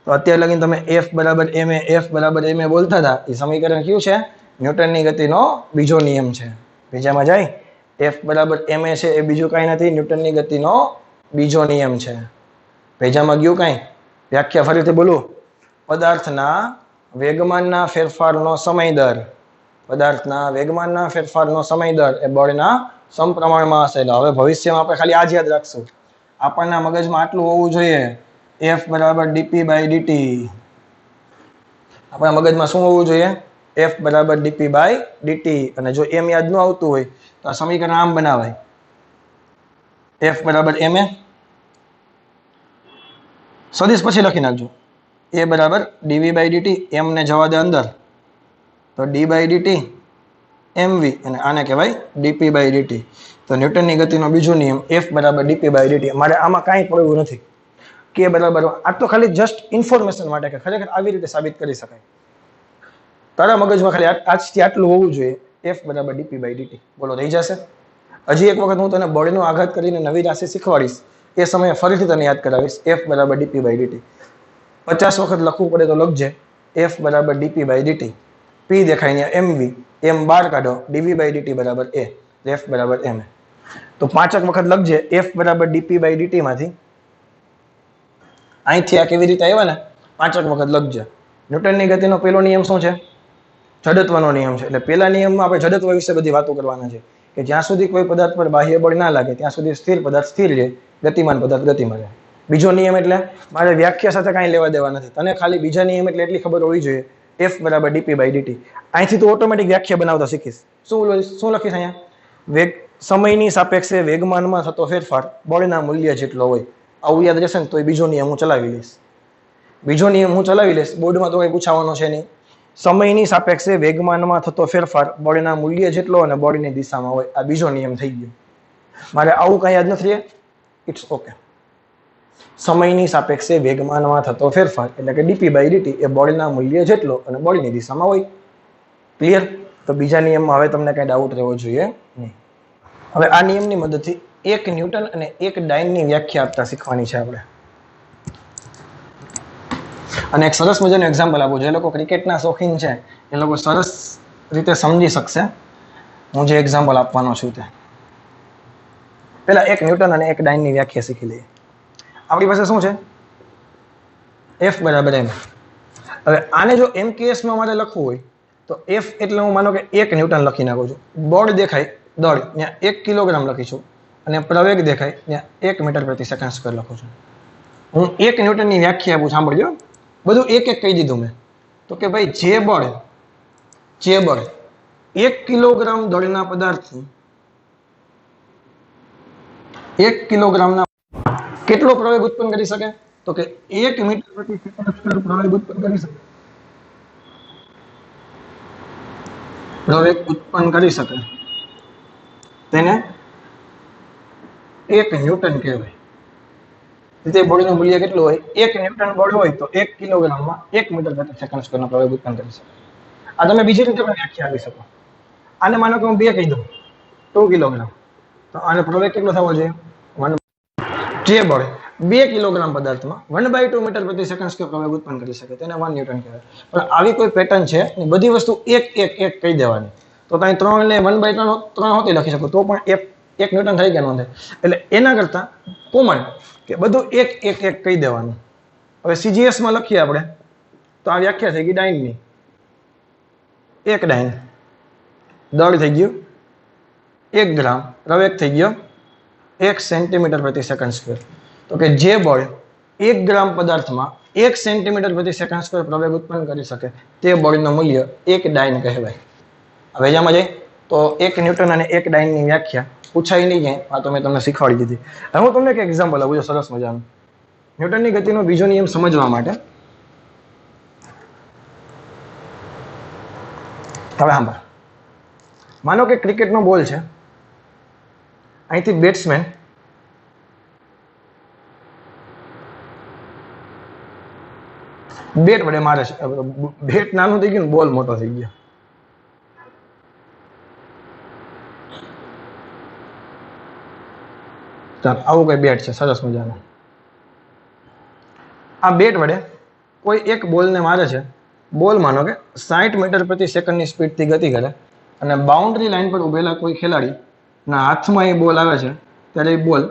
તો અત્યારે લગીને તમે એફ બરાબર એમ એ, એફ બરાબર એમ એ બોલતા હતા, એ સમીકરણ કયું છે? ન્યૂટનની ગતિનો બીજો નિયમ છે. બીજામાં જાય એફ બરાબર એમ એ છે, એ બીજું કાંઈ નથી, ન્યૂટનની ગતિનો બીજો નિયમ છે. પેજામાં ગયું કાંઈ? વ્યાખ્યા ફરીથી બોલું. પદાર્થના વેગમાનના ફેરફારનો સમય દર, પદાર્થના વેગમાનના ફેરફારનો સમય દર એ બળના સમપ્રમાણમાં હશે. હવે ભવિષ્યમાં આપણે ખાલી આ જ યાદ રાખશું. આપણના મગજમાં આટલું હોવું જોઈએ, એફ બરાબર ડીપી બાય ડીટી. આપણા મગજમાં શું હોવું જોઈએ? એફ બરાબર ડીપી બાય ડીટી. અને જો એમ યાદ ન આવતું હોય તો આ સમીકરણ આમ બનાવાય, એફ બરાબર એમ એ, સદિશ પછી લખી નાખજો, એ બરાબર ડીવી બાય ડીટી. એમ ને જવા દે અંદર, તો ડી બાય ડીટી એમવી, અને આને કહેવાય ડીપી બાય ડીટી. તો ન્યૂટનની ગતિનો બીજો નિયમ એફ બરાબર ડીપી બાય ડીટી. મારે આમાં કાંઈ પડવું નથી. કે બરાબર, આ તો ખાલી જસ્ટ ઇન્ફોર્મેશન માટે કે ખરેખર આવી રીતે સાબિત કરી શકાય. તારા મગજમાં ખાલી આજથી આટલું હોવું જોઈએ, એફ બરાબર ડીપી બાય ડીટી. બોલો, રહી જશે? હજી એક વખત હું તને બળનો આઘાત કરીને નવી રાશિ શીખવાડીશ, એ સમયે ફરીથી તને યાદ કરાવીશ. એફ બરાબર ડીપી બાય ડીટી 50 વખત લખવું પડે તો લખજે. એફ બરાબર ડીપી બાય ડીટી. પી દેખાય ને એમવી, એમ બહાર કાઢો, ડીવી બાય ડીટી બરાબર એ, એફ બરાબર એમ. તો 5 વખત લખજે એફ બરાબર ડીપી બાય ડીટી માંથી. અહીંથી આ કેવી રીતે આવ્યા ને, 5 વખત લખજે. ન્યૂટનની ગતિનો પહેલો નિયમ શું છે? જડત્વનો નિયમ છે. એટલે પહેલા નિયમમાં આપણે જડત્વ વિશે બધી વાતો કરવાના છે કે જ્યાં સુધી કોઈ પદાર્થ પર બાહ્ય બળ ના લાગે ત્યાં સુધી સ્થિર પદાર્થ સ્થિર રહે, ગતિમાન પદાર્થ ગતિમાં રહે. બીજો નિયમ એટલે મારે વ્યાખ્યા સાથે કાંઈ લેવા દેવા નથી, તને ખાલી બીજા નિયમ એટલે એટલી ખબર હોવી જોઈએ, એફ બરાબર ડીપી બાય ડીટી. અહીંથી તો ઓટોમેટિક વ્યાખ્યા બનાવતા શીખીશ. શું લખીશ અહીંયા? વેગ સમયની સાપેક્ષે વેગમાનમાં થતો ફેરફાર બળના મૂલ્ય જેટલો હોય. આવું યાદ રહેશે ને તો બીજો નિયમ હું ચલાવી લઈશ. બીજો નિયમ હું ચલાવી લઈશ, બોર્ડમાં તો કંઈ પૂછાવાનો છે નહીં. સમયની સાપેક્ષે વેગમાનમાં થતો ફેરફાર બળના મૂલ્ય જેટલો અને બળની દિશામાં હોય. આ બીજો નિયમ થઈ ગયો. મારે આવું કઈ યાદ નથી. It's okay. સમયની સાપેક્ષે વેગમાનમાં થતો ફેરફાર એટલે કે dp/dt એ બળના મૂલ્ય જેટલો અને બળની દિશામાં હોય. ક્લિયર? તો બીજા નિયમમાં હવે તમને કઈ ડાઉટ રહેવો જોઈએ નહીં. હવે આ નિયમની મદદથી 1 ન્યૂટન અને 1 ડાઇનની વ્યાખ્યા આપતા શીખવાની છે આપણે. અને એક સરસ મજાનું એક્ઝામ્પલ આપું. જે લોકો ક્રિકેટના શોખીન છે એ લોકો સરસ રીતે સમજી શકશે હું જે એક્ઝામ્પલ આપવાનો છું તે. પહેલા 1 ન્યૂટન અને 1 ડાઇનની વ્યાખ્યા શીખી લઈએ. આપણી પાસે શું છે? F = m. હવે આને જો MKS માં મારે લખવું હોય તો F એટલે હું માનો કે 1 ન્યૂટન લખી નાખું છું. બળ દેખાય દળ ત્યાં 1 કિલોગ્રામ લખીશું અને પ્રવેગ દેખાય ત્યાં 1 મીટર પ્રતિ સેકન્ડ સ્ક્વેર લખું છું. હું 1 ન્યૂટનની વ્યાખ્યા આપું, સાંભળજો. બધું એક એક કહી દીધું મેં. તો કે ભાઈ જે બળ 1 કિલોગ્રામ દળના પદાર્થથી 1 કિલોગ્રામના કેટલો પ્રવેગ ઉત્પન્ન કરી શકે? તો કે 1 મીટર પ્રતિ સેકન્ડ સ્ક્વેર પ્રવેગ ઉત્પન્ન કરી શકે. પ્રવેગ ઉત્પન્ન કરી શકે તેને 1 ન્યૂટન કહેવાય. તે બળનું મૂલ્ય કેટલું હોય? 1 ન્યૂટન બળ હોય તો 1 કિલોગ્રામમાં 1 મીટર પ્રતિ સેકન્ડ સ્ક્વેરનો પ્રવેગ ઉત્પન્ન કરી શકે. આ તમે બીજી રીતે પણ વ્યાખ્યા આપી શકો. આને માનો કે હું 2 કહી દઉં, 2 કિલોગ્રામ, તો આનો પ્રવેગ કેટલો થવો જોઈએ? 1. જે બળ 2 કિલોગ્રામ પદાર્થમાં 1/2 મીટર પ્રતિ સેકન્ડ સ્ક્વેર પ્રવેગ ઉત્પન્ન કરી શકે તેને 1 ન્યૂટન કહેવાય. પણ આવી કોઈ પેટર્ન છે ને બધી વસ્તુ એક કહી દેવાની. તો તમે 3 ને 1/3 હોતી લખી શકો તો પણ 1 ન્યૂટન થઈ ગયા નોંધે. એટલે એના કરતા કોમન કે બધું એક કહી દેવાનું. હવે CGS માં લખીએ આપણે તો આ વ્યાખ્યા થઈ ગઈ ડાઇનની. 1 ડાઇન દળ થઈ ગયું 1 ગ્રામ, પ્રવેગ થઈ ગયો 1 સેન્ટીમીટર પ્રતિ સેકન્ડ સ્ક્વેર. તો કે જે બળ 1 ગ્રામ પદાર્થમાં 1 સેન્ટીમીટર પ્રતિ સેકન્ડ સ્ક્વેર પ્રવેગ ઉત્પન્ન કરી શકે તે બળનું મૂલ્ય 1 ડાઇન કહેવાય. હવે જામાં જઈએ તો 1 ન્યૂટન અને 1 ડાઇનની વ્યાખ્યા પૂછાય નહીં જાય. આ તો મેં તમને શીખવાડી દીધી. હવે હું તમને એક એક્ઝામ્પલ આપું છું સરસ મજાનું ન્યૂટનની ગતિનો બીજો નિયમ સમજવા માટે. હવે સાંભળ, માનો કે ક્રિકેટનો બોલ છે. અહીંથી બેટ્સમેન બેટ વડે મારે છે. બેટ નાનું થઈ ગયું, બોલ મોટો થઈ ગયો. ચાલ આવું કઈ બેટ છે સરસ મજાનું. આ બેટ વડે કોઈ એક બોલને મારે છે. બોલ માનો કે 60 મીટર પ્રતિ સેકન્ડની સ્પીડથી ગતિ કરે અને બાઉન્ડ્રી લાઈન પર ઉભેલા કોઈ ખેલાડીના હાથમાં એ બોલ આવે છે ત્યારે એ બોલ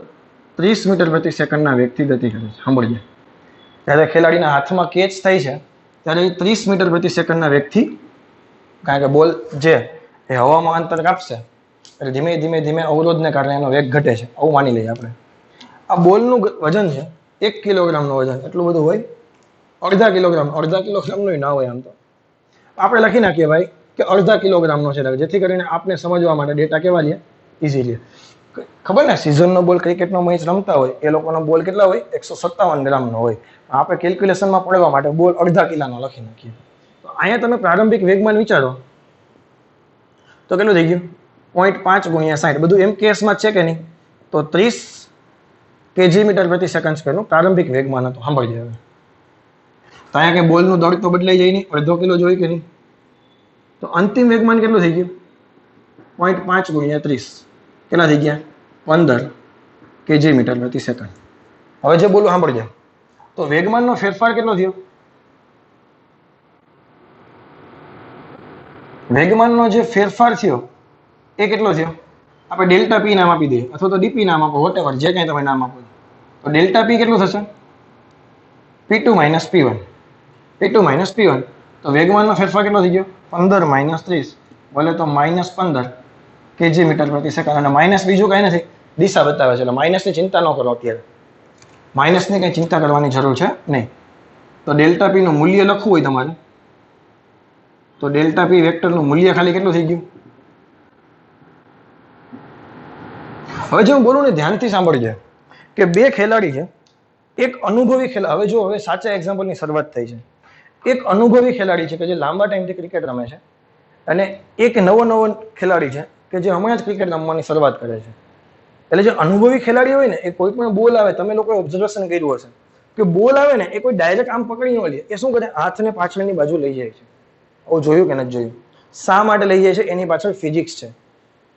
30 મીટર પ્રતિ સેકન્ડના વેગથી ગતિ કરે છે. સાંભળીએ, જ્યારે ખેલાડીના હાથમાં કેચ થાય છે ત્યારે એ 30 મીટર પ્રતિ સેકન્ડના વેગથી, કારણ કે બોલ જે એ હવામાં અંતર કાપશે એટલે ધીમે ધીમે ધીમે અવરોધને કારણે એનો વેગ ઘટે છે. આવું માની લઈએ આપણે. આ બોલનું વજન છે 1 કિલોગ્રામનું વજન. એટલું બધું હોય? અડધા કિલોગ્રામનું ના હોય. આમ તો આપણે લખી નાખીએ ભાઈ કે અડધા કિલોગ્રામનો છે, જેથી કરીને આપણે સમજવા માટે ડેટા કેવા લે? ઇઝીલી. ખબર ને, સિઝનનો બોલ ક્રિકેટનો મેચ રમતા હોય એ લોકોનો બોલ કેટલા હોય? 157 ગ્રામનો હોય. આપણે કેલ્ક્યુલેશનમાં પડવા માટે બોલ અડધા કિલાનો લખી નાખીએ. તો અહીંયા તમે પ્રારંભિક વેગમાન વિચારો તો કેટલું થઈ ગયું? 0.5 × 60. બધું MKS છે કે નહીં? તો 30 kg/મીટર પ્રતિ સેકન્ડ સ્ક્વેરનું પ્રારંભિક વેગમાન હતું. સાંભળીએ હવે. તો અહીંયા કે બોલનું દળ તો બદલાઈ જાય નહીં, અડધો કિલો જોઈ કે નહીં? તો અંતિમ વેગમાન કેટલું થઈ ગયું? 0.5 × 30 કેટલા થઈ ગયા? 15 kg/મીટર પ્રતિ સેકન્ડ. હવે જે બોલું સાંભળજો. તો વેગમાનનો ફેરફાર કેટલો થયો? વેગમાનનો જે ફેરફાર થયો એ કેટલો થયો? આપણે ડેલ્ટા પી નામ આપી દઈએ અથવા તો ડીપી નામ આપો, વોટેવર જે કંઈ તમે નામ આપો. તો ડેલ્ટા પી કેટલું થશે? P2 - P1. P2 - P1. તો વેગમાનનો ફેરફાર કેટલો થઈ ગયો? 15 - 30 બોલે તો -15 kg/મીટર પ્રતિ સેકન્ડ. અને માઇનસ બીજું કઈ નથી, દિશા બતાવે છે. એટલે માઇનસની ચિંતા ન કરો અત્યારે. માઇનસની કઈ ચિંતા કરવાની જરૂર છે નહીં. તો ડેલ્ટા પી નું મૂલ્ય લખવું હોય તમારે તો ડેલ્ટા પી વેક્ટરનું મૂલ્ય ખાલી કેટલું થઈ ગયું? હવે જે હું બોલું ને ધ્યાનથી સાંભળજે કે બે ખેલાડી છે, એક અનુભવી ખેલાડી, હવે જો હવે સાચા એક્ઝામ્પલની શરૂઆત થઈ છે. એક અનુભવી ખેલાડી છે કે જે લાંબા ટાઈમથી ક્રિકેટ રમે છે, અને એક નવો ખેલાડી છે કે જે હમણાં જ ક્રિકેટ રમવાની શરૂઆત કરે છે. એટલે જે અનુભવી ખેલાડી હોય ને, એ કોઈ પણ બોલ આવે, તમે લોકોએ ઓબ્ઝર્વેશન કર્યું હશે કે બોલ આવે ને, એ કોઈ ડાયરેક્ટ આમ પકડી ન લે, એ શું કરે, હાથને પાછળની બાજુ લઈ જાય છે. આવું જોયું કે નથી જોયું? શા માટે લઈ જાય છે? એની પાછળ ફિઝિક્સ છે.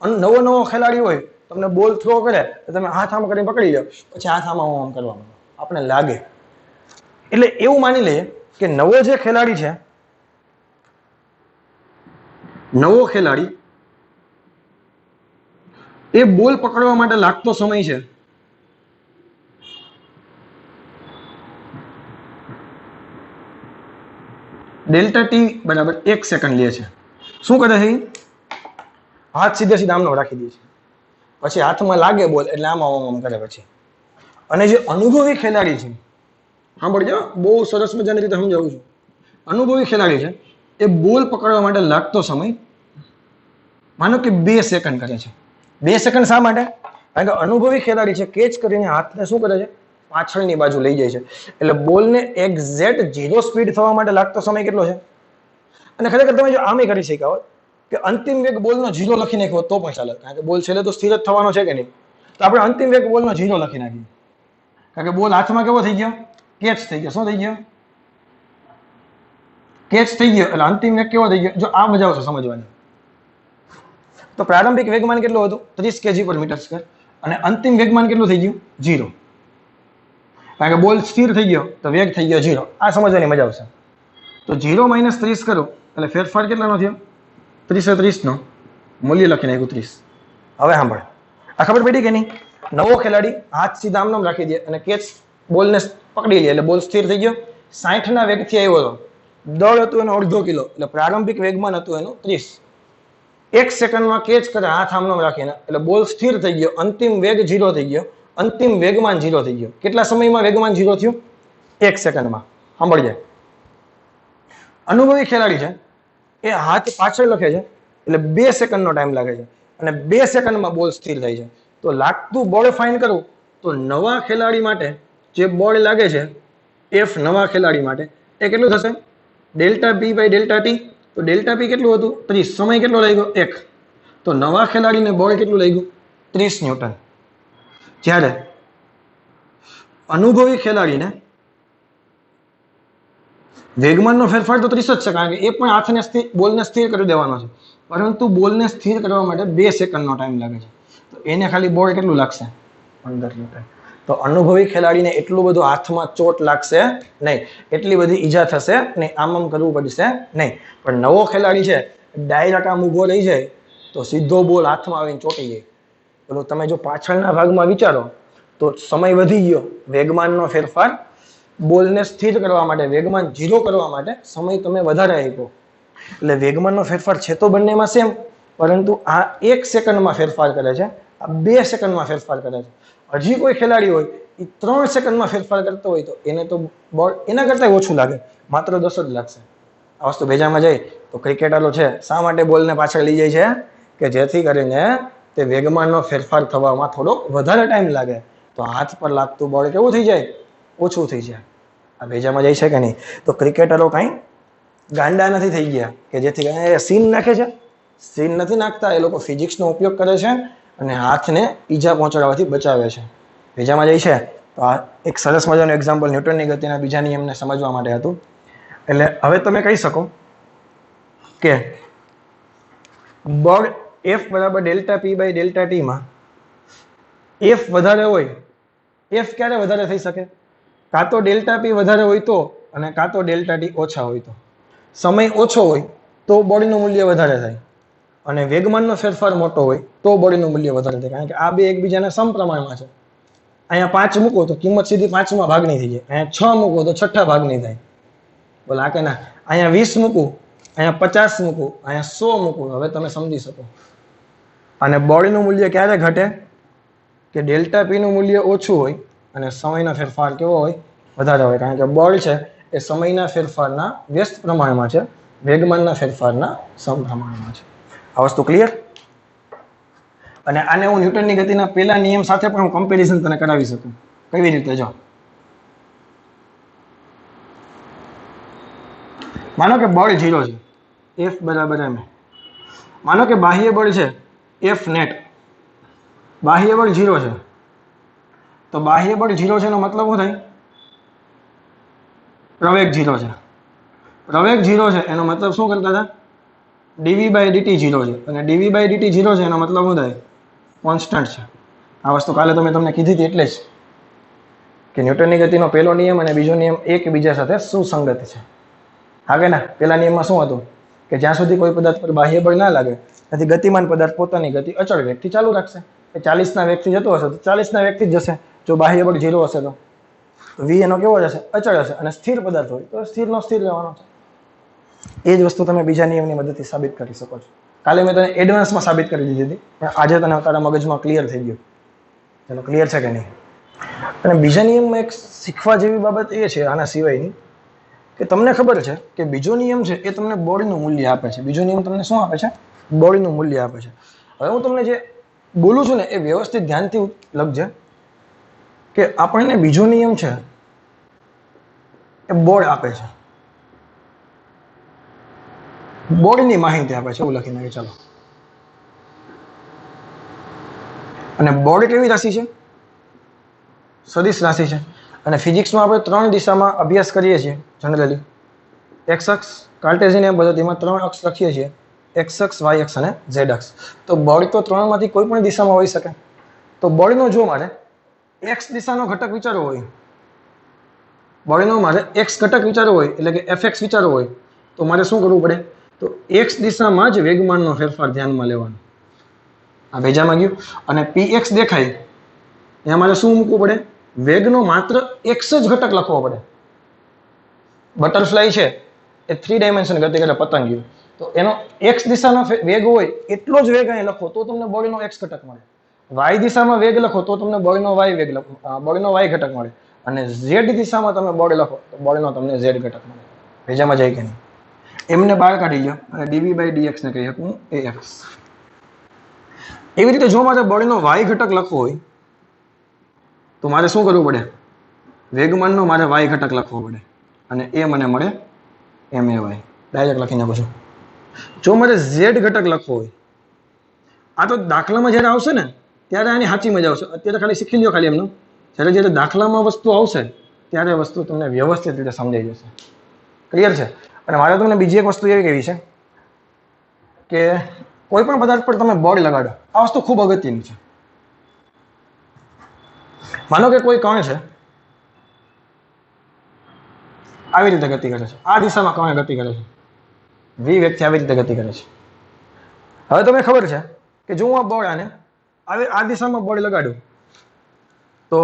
નવો ખેલાડી હોય, તમને બોલ થ્રો કરે તો તમે હાથ આમ કરીને પકડી લો, પછી હાથ આમ કરવાનું આપણે લાગે. એટલે એવું માની લઈએ કે નવો જે ખેલાડી છે, નવો ખેલાડી એ બોલ પકડવા માટે લાગતો સમય છે ડેલ્ટા ટી બરાબર 1 સેકન્ડ લે છે. શું કરે છે? હાથ સીધા આમનો રાખી દે છે, પછી હાથમાં લાગે બોલ એટલે આમ કરે પછી. અને જે અનુભવી ખેલાડી છે, સાંભળજો, બહુ સરસ મજાની રીતે સમજાવું છું. અનુભવી ખેલાડી છે, એ બોલ પકડવા માટે લાગતો સમય માનો કે 2 સેકન્ડ કરે છે. 2 સેકન્ડ શા માટે? કારણ કે અનુભવી ખેલાડી છે, કેચ કરીને હાથને શું કરે છે, પાછળની બાજુ લઈ જાય છે. એટલે બોલને એક્ઝેક્ટ 0 સ્પીડ થવા માટે લાગતો સમય કેટલો છે? અને ખરેખર તમે જો આમે કરી શક્યા હોત કે અંતિમ વેગ બોલનો 0 લખી નાખ્યો તો પણ ચાલે, કારણ કે બોલ છેલ્લે તો સ્થિર જ થવાનો છે કે નહીં. તો આપણે અંતિમ વેગ બોલનો 0 લખી નાખીએ, કારણ કે બોલ હાથમાં કેવો થઈ ગયો? કેચ થઈ ગયો. શું થઈ ગયો? કેચ થઈ ગયો. એટલે અંતિમ વેગ કેવો થઈ ગયો? જો આ મજા આવશે સમજવાની. તો પ્રારંભિક વેગમાન કેટલું હતું? 30 kg/m². અને અંતિમ વેગમાન કેટલું થઈ ગયું? 0. કારણ કે બોલ સ્થિર થઈ ગયો તો વેગ થઈ ગયો 0. આ સમજવાની મજા આવશે. તો 0 - 30 કરો એટલે ફેરફાર કેટલાનો થયો? 30 નો મૂલ્ય લખી નાખ્યું 30. હવે સાંભળ, આ ખબર પડી કે નહીં? નવો ખેલાડી હાથ સીધા આમ રાખી દે અને કેચ બોલને પકડી લે એટલે બોલ સ્થિર થઈ ગયો. 60 ના વેગથી આવ્યો હતો, દળ હતું એનો 1/2 કિલો, એટલે પ્રારંભિક વેગમાન હતું એનું 30. 1 સેકન્ડમાં કેચ કરે હાથ આમનો રાખીને એટલે બોલ સ્થિર થઈ ગયો, અંતિમ વેગ 0 થઈ ગયો, અંતિમ વેગમાન 0 થઈ ગયો. કેટલા સમયમાં વેગમાન 0 થયું? 1 સેકન્ડમાં. સાંભળી જાય. અનુભવી ખેલાડી છે, એ હાથ પાછળ લખે છે એટલે 2 સેકન્ડનો ટાઈમ લાગે છે, અને 2 સેકન્ડમાં બોલ સ્થિર થાય છે. તો લાગતું બળ ફાઇન કરું તો નવા ખેલાડી માટે જે બળ લાગે છે, એફ નવા ખેલાડી માટે, એ કેટલું થશે? Delta P by delta T. તો ડેલ્ટા પી કેટલું હતું? 30. સમય કેટલો લાગ્યો? 1. તો નવા ખેલાડીને બળ કેટલું લાગ્યું? 30 ન્યૂટન. જ્યારે અનુભવી ખેલાડીને વેગમાનનો ફેરફાર તો 30 જ છે, કારણ કે એ પણ હાથને બોલને સ્થિર કરી દેવાનો છે, પરંતુ બોલને સ્થિર કરવા માટે 2 સેકન્ડનો ટાઈમ લાગે છે. તો એને ખાલી બળ કેટલું લાગશે? 15 ન્યૂટન. તો અનુભવી ખેલાડીને એટલું બધું હાથમાં ચોટ લાગશે નહીં, એટલી બધી ઈજા થશે નહીં, આમ કરવું પડશે નહીં. પણ નવો ખેલાડી છે, ડાયરેક્ટ આમ ઊભો રહી જાય તો સીધો બોલ હાથમાં આવીને ચોટી જાય. પેલો તમે જો પાછળના ભાગમાં વિચારો તો સમય વધી ગયો, વેગમાનનો ફેરફાર, બોલને સ્થિર કરવા માટે, વેગમાન 0 કરવા માટે સમય તમે વધારે આપ્યો. એટલે વેગમાનનો ફેરફાર છે તો બંનેમાં સેમ, પરંતુ આ 1 સેકન્ડમાં ફેરફાર કરે છે, આ 2 સેકન્ડમાં ફેરફાર કરે છે. હજી કોઈ ખેલાડી હોય એ 3 સેકન્ડમાં ફેરફાર કરતો હોય તો એને તો બળ એના કરતાં ઓછું લાગે, માત્ર 10 જ લાગશે. આ વસ્તુ ભેજામાં જાય તો ક્રિકેટરો છે શા માટે બોલને પાછળ લઈ જાય છે? કે જેથી કરીને તે વેગમાનનો ફેરફાર થવામાં થોડો વધારે ટાઈમ લાગે, તો હાથ પર લાગતું બળ કેવું થઈ જાય? ઓછું થઈ જાય. આ ભેજામાં જાય છે કે નહીં? તો ક્રિકેટરો કાંઈ ગાંડા નથી થઈ ગયા કે જેથી કરીને સીન નાખે છે. સીન નથી નાખતા, એ લોકો ફિઝિક્સનો ઉપયોગ કરે છે અને હાથને ઈજા પહોંચાડવાથી બચાવે છે. ભેજામાં જાય છે. તો આ એક સરસ મજાનું એક્ઝામ્પલ ન્યૂટનની ગતિના બીજા નિયમને સમજવા માટે હતું. એટલે હવે તમે કહી શકો કે બળ એફ બરાબર ડેલ્ટા પી બાય ડેલ્ટા ટીમાં એફ વધારે હોય, એફ ક્યારે વધારે થઈ શકે? કાં તો ડેલ્ટા પી વધારે હોય તો, અને કાં તો ડેલ્ટા ટી ઓછા હોય તો. સમય ઓછો હોય તો બળનું મૂલ્ય વધારે થાય, અને વેગમાનનો ફેરફાર મોટો હોય તો બળનું મૂલ્ય વધારે થાય, કારણ કે આ બે એકબીજાના સમપ્રમાણમાં છે. અહીંયા 5 મૂકો તો કિંમત સીધી 5માં ભાગની થઈ જાય, અહીંયા 6 મૂકો તો 6 ભાગની થાય. બોલ આ કે ના? અહીંયા 20 મૂકું, અહીંયા 50 મૂકું, અહીંયા 100 મૂકું. હવે તમે સમજી શકો. અને બળનું મૂલ્ય ક્યારે ઘટે? કે ડેલ્ટા પી નું મૂલ્ય ઓછું હોય અને સમયનો ફેરફાર કેવો હોય? વધારે હોય, કારણ કે બળ છે એ સમયના ફેરફારના વ્યસ્ત પ્રમાણમાં છે, વેગમાનના ફેરફારના સમપ્રમાણમાં છે. આ વસ્તુ ક્લિયર? અને આને હું ન્યૂટનની ગતિના પહેલા નિયમ સાથે પણ હું કમ્પેરિઝન તને કરાવી શકું. કેવી રીતે? જો માનો કે બળ 0 છે, F બરાબર m. માનો કે બાહ્ય બળ છે F નેટ, બાહ્ય બળ 0 છે, તો બાહ્ય બળ 0 છે એનો મતલબ શું થાય? પ્રવેગ 0 છે. પ્રવેગ 0 છે એનો મતલબ શું કરતા હતા? dv/dt 0 છે, અને dv/dt 0 છે એનો મતલબ શું થાય? કોન્સ્ટન્ટ છે. આ વસ્તુ કાલે તો મેં તમને કીધી હતી એટલે જ કે ન્યૂટનની ગતિનો પહેલો નિયમ અને બીજો નિયમ એકબીજા સાથે સુસંગત છે. હા કે ના? પહેલા નિયમમાં શું હતું કે જ્યાં સુધી કોઈ પદાર્થ પર બાહ્ય બળ ના લાગે ત્યાંથી ગતિમાન પદાર્થ પોતાની ગતિ અચળ વેગથી ચાલુ રાખશે. એ 40ના વેગથી જતો હશે તો 40ના વેગથી જ જશે. જો બાહ્ય બળ 0 હશે તો v એનો કેવો હશે? અચળ હશે. અને સ્થિર પદાર્થ હોય તો સ્થિરનો સ્થિર રહેવાનો છે. એ જ વસ્તુ તમે બીજા નિયમની મદદથી સાબિત કરી શકો છો. કાલે મેં તને એડવાન્સમાં સાબિત કરી દીધી હતી, પણ આજે તને તારા મગજમાં ક્લિયર થઈ ગયું. ચલો, ક્લિયર છે કે નહીં? અને બીજા નિયમમાં એક શીખવા જેવી બાબત એ છે આના સિવાયની, કે તમને ખબર છે કે બીજો નિયમ છે એ તમને બળનું મૂલ્ય આપે છે. બીજો નિયમ તમને શું આપે છે? બળનું મૂલ્ય આપે છે. હવે હું તમને જે બોલું છું ને એ વ્યવસ્થિત ધ્યાનથી લખજે કે આપણને બીજો નિયમ છે એ બળ આપે છે, બળની માહિતી આપે છે, એવું લખીને ચાલો. અને બળ કેવી રાશિ છે? સદિશ રાશિ છે. અને ફિઝિક્સમાં આપણે 3 દિશામાં અભ્યાસ કરીએ છીએ જનરલી. એક્સ અક્ષ, કાર્ટેશિયન એમ પદ્ધતિમાં 3 અક્ષ લખીએ છીએ, એક્સ અક્ષ, વાય અક્ષ અને ઝેડ અક્ષ. તો બળ તો 3માંથી કોઈ પણ દિશામાં હોઈ શકે. તો બળનો જો મારે એક્સ દિશાનો ઘટક વિચારવો હોય, બળનો મારે એક્સ ઘટક વિચારવો હોય એટલે કે એફએક્સ વિચારવો હોય તો મારે શું કરવું પડે? તો એક્સ દિશામાં જ વેગમાનનો ફેરફાર ધ્યાનમાં લેવાનો. આ ભેજામાં ગયું. અને px દેખાય ત્યાં મારે શું મૂકવું પડે? વેગનો માત્ર એક્સ જ ઘટક લખવો પડે. બટરફ્લાય છે એ 3 ડાયમેન્શન ગતિ કરે પતંગિયું, તો એનો એક્સ દિશાનો વેગ હોય એટલો જ વેગ અહીં લખો તો તમને બળનો એક્સ ઘટક મળે. વાય દિશામાં વેગ લખો તો તમને બળનો વાય વેગ લખો, બળનો વાય ઘટક મળે. અને ઝેડ દિશામાં તમે બળ લખો તો બળનો તમને ઝેડ ઘટક મળે. ભેજામાં જાય કે નહીં? એમને બહાર કાઢી લો અને dv/dx ને કહી શકું ax. એવી રીતે જો મારે બળનો વાય ઘટક લખવો હોય તો મારે શું કરવું પડે? વેગમાનનો મારે વાય ઘટક લખવો પડે અને એ મને મળે may. ડાયરેક્ટ લખી નાખું છું. જો મારે ઝેડ ઘટક લખવો હોય, આ તો દાખલામાં જ્યારે આવશે ને ત્યારે આની સાચી મજા આવશે. અત્યારે ખાલી શીખી લો ખાલી એમનું. જ્યારે દાખલામાં વસ્તુ આવશે ત્યારે વસ્તુ તમને વ્યવસ્થિત રીતે સમજાઈ જશે. ક્લિયર છે? અને મારે તમને બીજી એક વસ્તુ એવી કહેવી છે કે કોઈ પણ પદાર્થ પર તમે બળ લગાડો, આ વસ્તુ ખૂબ અગત્યની છે. માનો કે કોઈ કણ છે આવી રીતે ગતિ કરે છે, આ દિશામાં કણ ગતિ કરે છે, v વેગથી આવી રીતે ગતિ કરે છે. હવે તમને ખબર છે કે જો હું આ બળ આને આ દિશામાં બળ લગાડું તો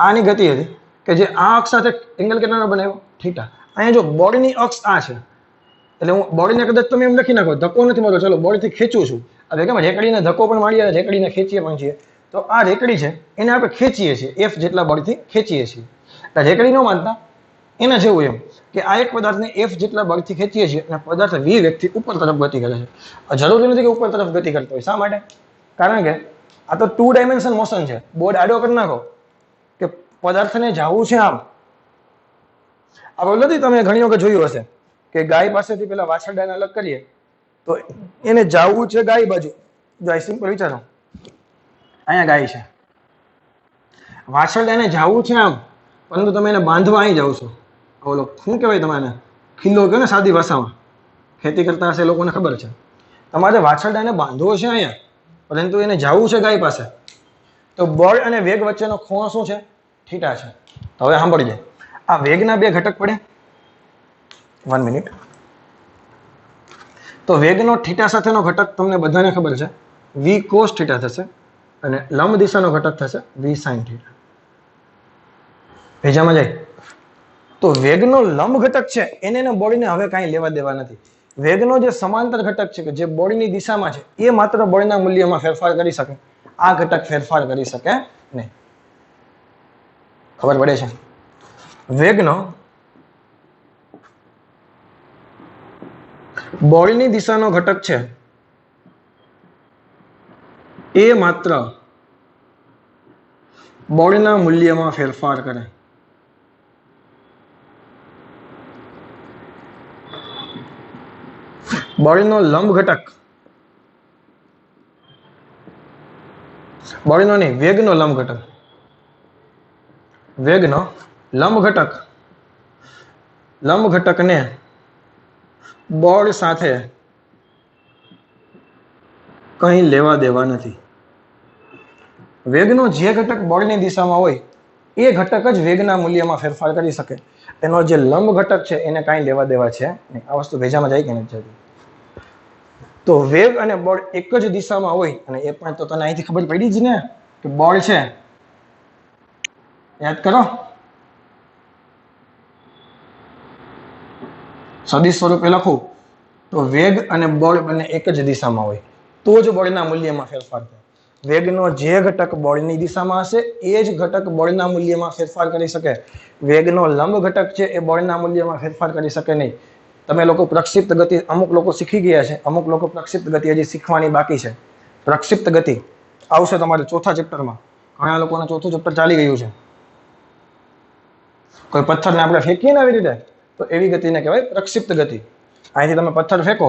આની ગતિ હતી કે જે આ અક્ષ સાથે એંગલ કેટલાનો બનાવ્યો? થીટા. અહીંયા જો બળની અક્ષ આ છે એટલે હું બળને કદાચ તમે એમ લખી નાખો ધક્કો નથી મારો, ચલો બળથી ખેંચું છું. હવે કેમ રેકડીને ધક્કો પણ મારીએ અને રેકડીને ખેંચીએ પણ છીએ. તો આ રેકડી છે એને આપણે ખેંચીએ છીએ, f જેટલા બળથી ખેંચીએ છીએ. રેકડી ન માનતા એના જેવું એમ કે આ એક પદાર્થને f જેટલા બળથી ખેંચીએ છીએ અને પદાર્થ v વેગથી ઉપર તરફ ગતિ કરે છે. જરૂરી નથી કે ઉપર તરફ ગતિ કરતો હોય. શા માટે? કારણ કે આ તો 2 ડાયમેન્શન મોશન છે. બોર્ડ આડો કરી નાખો કે પદાર્થને જવું છે આમ. આપણે નથી તમે ઘણી વખત જોયું હશે કે ગાય પાસેથી પેલા વાછરડાને અલગ કરીએ તો એને જવું છે ગાય બાજુ. જો આ સિમ્પલ વિચારો, અહીંયા ગાય છે, વાછરડાને જવું છે આમ, પરંતુ તમે એને બાંધવા અહીં જાવ છો. ઓલો શું કહેવાય તમારે? ખીલ્લો કહો ને સાદી ભાષામાં. ખેતી કરતા હશે લોકોને ખબર છે. તમારે વાછરડાને બાંધવો છે અહીંયા, પરંતુ એને જવું છે ગાય પાસે. તો બળ અને વેગ વચ્ચેનો ખૂણો શું છે? થીટા છે. તો હવે સાંભળજે, આ વેગના 2 ઘટક પડે. 1 મિનિટ. તો વેગનો થીટા સાથેનો ઘટક તમને બધાને ખબર છે v cos થીટા થશે અને લંબ દિશાનો ઘટક થશે v sin થીટા. ભેજામાં જાય? તો વેગનો લંબ ઘટક છે એને બળને હવે કાંઈ લેવા દેવા નથી. વેગનો જે સમાંતર ઘટક છે કે જે બળની દિશામાં છે એ માત્ર બળના મૂલ્યમાં ફેરફાર કરી શકે. આ ઘટક ફેરફાર કરી શકે નહીં. ખબર પડે છે? વેગનો બળની દિશાનો ઘટક છે એ માત્ર બળના મૂલ્યમાં ફેરફાર કરે. બળનો લંબ ઘટક, બળનો નહીં, વેગનો લંબ ઘટક, વેગનો લંબ ઘટક, લંબ ઘટકને બળ સાથે કંઈ લેવા દેવા નથી. વેગનો જે ઘટક બળની દિશામાં હોય એ ઘટક જ વેગના મૂલ્યમાં ફેરફાર કરી શકે. એનો જે લંબ ઘટક છે એને કાંઈ લેવા દેવા છે નહીં. આ વસ્તુ ભેજામાં જાય કે નથી જતી? તો વેગ અને બળ એક જ દિશામાં હોય, અને એ પણ તો તને અહીંથી ખબર પડી જ ને કે બળ છે, યાદ કરો, સદિશ સ્વરૂપે લખું તો વેગ અને બળ બંને એક જ દિશામાં હોય તો જ બળના મૂલ્યમાં ફેરફાર થાય. વેગનો જે ઘટક બળની દિશામાં હશે એ જ ઘટક બળના મૂલ્યમાં ફેરફાર કરી શકે. વેગનો લંબ ઘટક છે એ બળના મૂલ્યમાં ફેરફાર કરી શકે નહીં. તમે લોકો પ્રક્ષિપ્ત ગતિ અમુક લોકો શીખી ગયા છે, અમુક લોકો પ્રક્ષિપ્ત ગતિ હજી શીખવાની બાકી છે. પ્રક્ષિપ્ત ગતિ આવશે તમારે ચોથા ચેપ્ટરમાં. ઘણા લોકોને ચોથું ચેપ્ટર ચાલી ગયું છે. કોઈ પથ્થરને આપણે ફેંકીએ ને આવી રીતે, તો એવી ગતિને કહેવાય પ્રક્ષિપ્ત ગતિ. અહીંથી તમે પથ્થર ફેંકો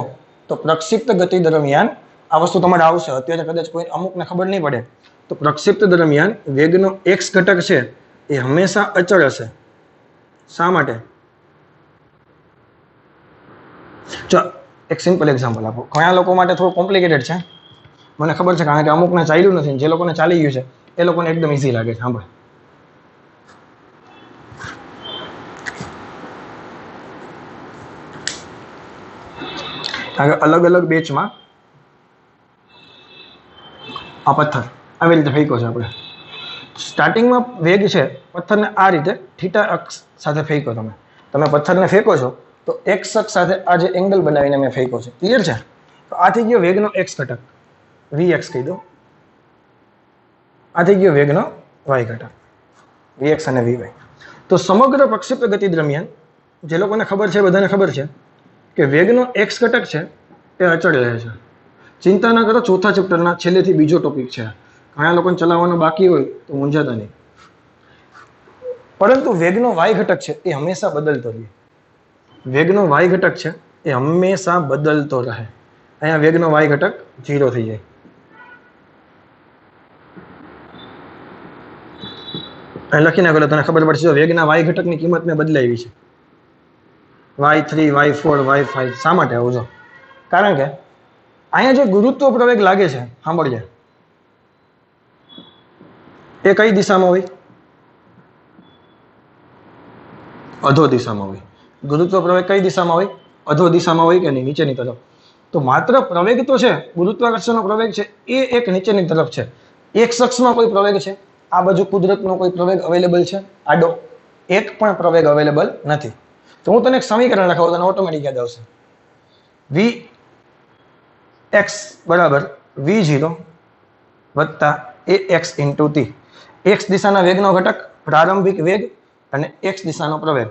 તો પ્રક્ષિપ્ત ગતિ દરમિયાન આ વસ્તુ તમારે આવશે. અત્યારે કદાચ કોઈ અમુકને ખબર નહીં પડે. તો પ્રક્ષિપ્ત દરમિયાન વેગનો x ઘટક છે એ હંમેશા અચળ હશે. શા માટે? જો એક સિમ્પલ એક્ઝામ્પલ આપો. ઘણા લોકો માટે થોડું કોમ્પ્લિકેટેડ છે, મને ખબર છે, કારણ કે અમુકને ચાલ્યું નથી. જે લોકોને ચાલી ગયું છે એ લોકોને એકદમ ઈઝી લાગે છે. સાંભળ, કારણ કે અલગ અલગ બેચમાં આ પથ્થર આવી રીતે ફેંક્યો છે આપણે. સ્ટાર્ટિંગમાં વેગ છે પથ્થરને આ રીતે થીટા અક્ષ સાથે ફેંક્યો. તમે પથ્થરને ફેંકો છો તો એક્સ અક્ષ સાથે આ જે એંગલ બનાવીને મેં ફેંક્યો છે. ક્લિયર છે? તો આ થઈ ગયો વેગનો એક્સ ઘટક, વીએક્સ કહી દો. આ થઈ ગયો વેગનો વાય ઘટક, વીએક્સ અને વીવાય. તો સમગ્ર પ્રક્ષિપ્ત ગતિ દરમિયાન જે લોકોને ખબર છે, બધાને ખબર છે કે વેગનો એક્સ ઘટક છે એ અચળ રહે છે. ચિંતા ના કરો, ચોથા ચેપ્ટરના છેલ્લેથી બીજો ટોપિક છે. ઘણા લોકોને ચલાવવાનો બાકી હોય તો મૂંઝાતા નહીં. પરંતુ વેગનો વાય ઘટક છે એ હંમેશા બદલતો રહે. વેગનો વાય ઘટક છે એ હંમેશા બદલતો રહે. અહીંયા વેગનો વાય ઘટક 0 થઈ જાય. અહીં લખી નાખો તને ખબર પડશે. વેગના વાય ઘટકની કિંમત મેં બદલાવી છે, y3, y4, y5. શા માટે આવું? જો કારણ કે અહીંયા જે ગુરુત્વ પ્રવેગ લાગે છે, સાંભળજે, એ કઈ દિશામાં હોય? અધો દિશામાં હોય. ગુરુત્વ પ્રવેગ કઈ દિશામાં હોય? અધો દિશામાં હોય કે નહીં? નીચેની તરફ. તો માત્ર પ્રવેગ તો છે, ગુરુત્વાકર્ષણનો પ્રવેગ છે એ એક નીચેની તરફ છે. એક શખ્સમાં કોઈ પ્રવેગ છે? આ બાજુ કુદરતનો કોઈ પ્રવેગ અવેલેબલ છે? આડો એક પણ પ્રવેગ અવેલેબલ નથી. તો હું તને એક સમીકરણ લખાવું, તને ઓટોમેટિક યાદ આવશે. વી એક્સ બરાબર v0 વત્તા ax ઇન્ટુ ટી. એક્સ દિશાના વેગનો ઘટક પ્રારંભિક વેગ અને એક્સ દિશાનો પ્રવેગ.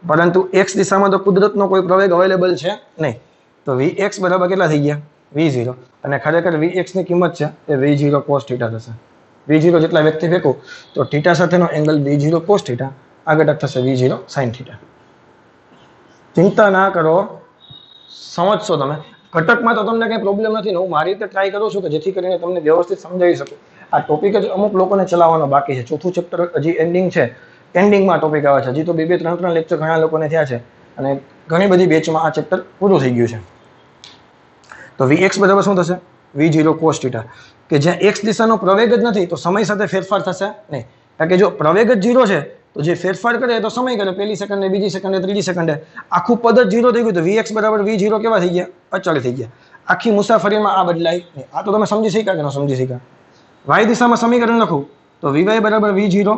પરંતુ એક્સ દિશામાં તો કુદરતનો કોઈ પ્રવેગ અવેલેબલ છે નહીં. તો vx બરાબર કેટલા થઈ ગયા? v0. અને ખરેખર vx ની કિંમત છે એ v0 cos થીટા થશે. v0 જેટલા વેગથી ફેંકું તો થીટા સાથેનો એંગલ v0 cos થીટા, આ ઘટક થશે v0 sin થીટા. ચિંતા ના કરો, સમજશો તમે. ઘટકમાં તો તમને કંઈ પ્રોબ્લેમ નથી. હું મારી રીતે ટ્રાય કરું છું કે જેથી કરીને તમને વ્યવસ્થિત સમજાવી શકું. આ ટોપિક જ અમુક લોકોને ચલાવવાનો બાકી છે. ચોથું ચેપ્ટર હજી એન્ડિંગ છે, એન્ડિંગમાં ટોપિક આવે છે. હજી તો 2-3 લેક્ચર ઘણા લોકોને થયા છે અને ઘણી બધી બેચમાં આ ચેપ્ટર પૂરું થઈ ગયું છે. તો vx બરાબર શું થશે? v0 cos theta. કે જ્યાં x દિશાનો પ્રવેગ જ નથી તો સમય સાથે ફેરફાર થશે નહીં. કારણ કે જો પ્રવેગ જ 0 છે તો જે ફેરફાર કરે તો સમય કરે. પહેલી સેકન્ડે, બીજી સેકન્ડે, ત્રીજી સેકન્ડે આખું પદ જ 0 થઈ ગયું. તો vx બરાબર v0 કેવા થઈ ગયા? અચળ થઈ ગયા. આખી મુસાફરીમાં આ બદલાય નહીં. આ તો તમે સમજી શક્યા કે ન સમજી શક્યા? y દિશામાં સમીકરણ લખું તો vy બરાબર v0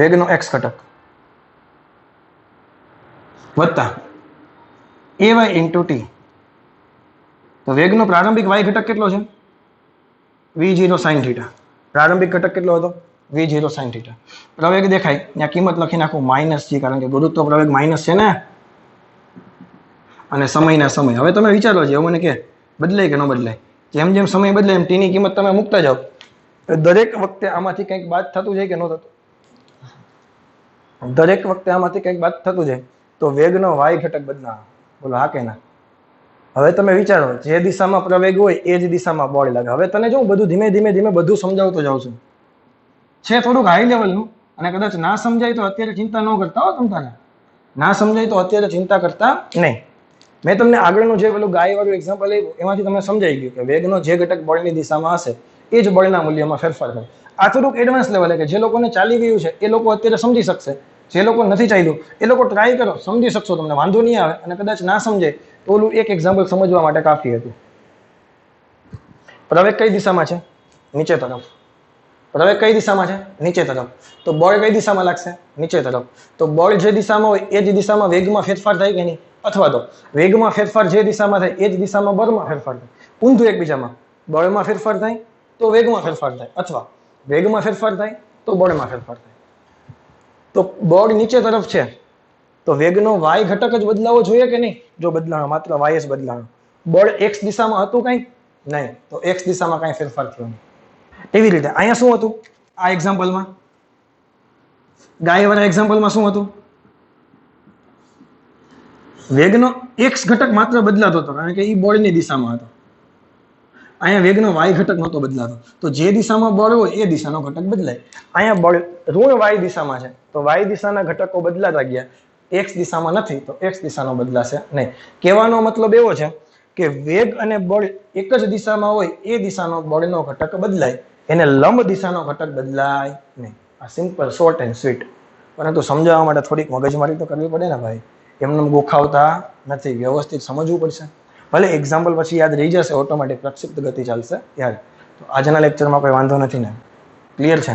વેગનો x ઘટક વત્તા ay ઇન્ટુ ટી. તો વેગનો પ્રારંભિક y ઘટક કેટલો છે? v0 sin theta. પ્રારંભિક ઘટક કેટલો હતો? v0 sin theta. પ્રવેગ દેખાય ત્યાં કિંમત લખી નાખું -g, કારણ કે ગુરુત્વ પ્રવેગ માઇનસ છે ને. અને સમયના સમય. હવે તમે વિચારો છો, એવું મને કે બદલાય કે ન બદલાય? જેમ જેમ સમય બદલે એમ ટીની કિંમત તમે મૂકતા જાઓ, દરેક વખતે આમાંથી કંઈક બાદ થતું જાય કે ન થતું? દરેક વખતે આમાંથી કંઈક બાદ થતું જાય તો વેગનો વાય ઘટક બદલાવાનો. બોલો હા કે ના? હવે તમે વિચારો, જે દિશામાં પ્રવેગ હોય એ જ દિશામાં બળ લાગે. હવે તને જો બધું ધીમે ધીમે ધીમે બધું સમજાવતો જાઉં છું, છે થોડુંક હાઈ લેવલનું, અને કદાચ ના સમજાય તો અત્યારે ચિંતા ન કરતા હો તમ તારે. ના સમજાય તો અત્યારે ચિંતા કરતા નહીં. મેં તમને આગળનું જે પેલું ગાય વાળું એક્ઝામ્પલ આપ્યું એમાંથી તમને સમજાઈ ગયું કે વેગનો જે ઘટક બળની દિશામાં હશે એ જ બળના મૂલ્યમાં ફેરફાર થાય. આ થોડુંક એડવાન્સ લેવલે કે જે લોકોને ચાલી ગયું છે એ લોકો અત્યારે સમજી શકશે, જે લોકો નથી ચાલ્યું એ લોકો ટ્રાય કરો, સમજી શકશો, તમને વાંધો નહીં આવે. અને કદાચ ના સમજાય તો ઓલું એક એક્ઝામ્પલ સમજવા માટે કાફી હતું. પ્રવેગ કઈ દિશામાં છે? નીચે તરફ. પ્રવેગ કઈ દિશામાં છે? નીચે તરફ. તો બળ કઈ દિશામાં લાગશે? નીચે તરફ. તો બળ જે દિશામાં હોય એ જ દિશામાં વેગમાં ફેરફાર થાય કે નહીં? અથવા તો વેગમાં ફેરફાર જે દિશામાં થાય એ જ દિશામાં બળમાં ફેરફાર થાય. ઊંધું એકબીજામાં. બળમાં ફેરફાર થાય તો વેગમાં ફેરફાર થાય, અથવા વેગમાં ફેરફાર થાય તો બળમાં ફેરફાર થાય. તો બળ નીચે તરફ છે તો વેગનો વાય ઘટક જ બદલાવો જોઈએ કે નહીં? જો બદલાણો, માત્ર વાય જ બદલાણો. બળ એક્સ દિશામાં હતું કંઈ નહીં, તો એક્સ દિશામાં કાંઈ ફેરફાર થયો નહીં. એવી રીતે અહીંયા શું હતું? આ એક્ઝામ્પલમાં, ગાયવાળા એક્ઝામ્પલમાં શું હતું? વેગનો એક્સ ઘટક માત્ર બદલાતો હતો, કારણ કે એ બળની દિશામાં હતો. અહીંયા વેગનો વાય ઘટક નહોતો બદલાતો. તો જે દિશામાં બળ હોય એ દિશાનો ઘટક બદલાય. અહીંયા બળ ઋણ વાય દિશામાં છે તો વાય દિશાના ઘટકો બદલાતા ગયા. એક્સ દિશામાં નથી તો એક્સ દિશાનો બદલાશે નહીં. કહેવાનો મતલબ એવો છે કે વેગ અને બળ એક જ દિશામાં હોય એ દિશાનો બળનો ઘટક બદલાય, એને લંબ દિશાનો ઘટક બદલાય નહીં. આ સિમ્પલ, શોર્ટ એન્ડ સ્વીટ. પરંતુ સમજાવવા માટે થોડીક મગજમારી તો કરવી પડે ને ભાઈ. એમને ગોખાવતા નથી, વ્યવસ્થિત સમજવું પડશે. ભલે એક્ઝામ્પલ પછી યાદ રહી જશે, ઓટોમેટિક પ્રક્ષિપ્ત ગતિ ચાલશે યાદ. તો આજના લેક્ચરમાં કોઈ વાંધો નથી ને? ક્લિયર છે?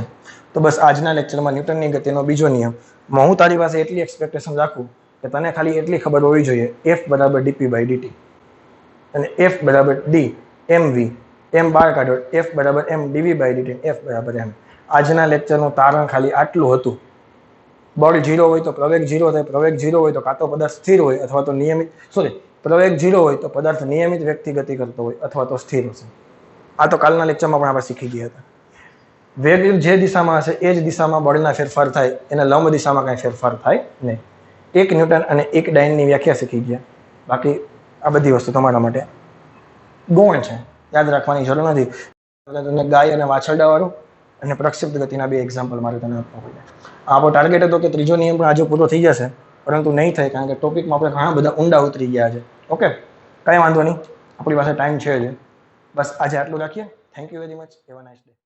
તો બસ આજના લેક્ચરમાં ન્યૂટનની ગતિનો બીજો નિયમ હું તારી પાસે એટલી એક્સપેક્ટેશન રાખું કે તને ખાલી એટલી ખબર હોવી જોઈએ, એફ બરાબર ડીપી બાય ડીટી અને એફ બરાબર ડી એમ વી, એમ બહાર કાઢો, એફ બરાબર એમ ડીવી બાય ડીટી, એફ બરાબર એમ. આજના લેક્ચરનું તારણ ખાલી આટલું હતું. બળ 0 હોય તો પ્રવેગ 0 થાય, પ્રવેગ 0 હોય તો કાં તો પદાર્થ સ્થિર હોય અથવા તો નિયમિત, પ્રવેગ 0 હોય તો પદાર્થ નિયમિત વેગથી ગતિ કરતો હોય અથવા તો સ્થિર હશે. આ તો કાલના લેક્ચરમાં પણ આપણે શીખી ગયા હતા. વેગ જે દિશામાં હશે એ જ દિશામાં બળના ફેરફાર થાય, એને લંબ દિશામાં કાંઈ ફેરફાર થાય નહીં. એક ન્યૂટન અને એક ડાયનની વ્યાખ્યા શીખી ગયા. બાકી આ બધી વસ્તુ તમારા માટે ગૌણ છે, યાદ રાખવાની જરૂર નથી. તને ગાય અને વાછરડાવાળું અને પ્રક્ષિપ્ત ગતિના બે એક્ઝામ્પલ મારે તને આપવા પડે. આપણો ટાર્ગેટ હતો કે ત્રીજો નિયમ પણ આજે પૂરો થઈ જશે, પરંતુ નહીં થાય કારણ કે ટોપિકમાં આપણે ઘણા બધા ઊંડા ઉતરી ગયા છે. ઓકે, કાંઈ વાંધો નહીં, આપણી પાસે ટાઈમ છે જ. બસ આજે આટલું રાખીએ. Thank you very much. Have a nice day.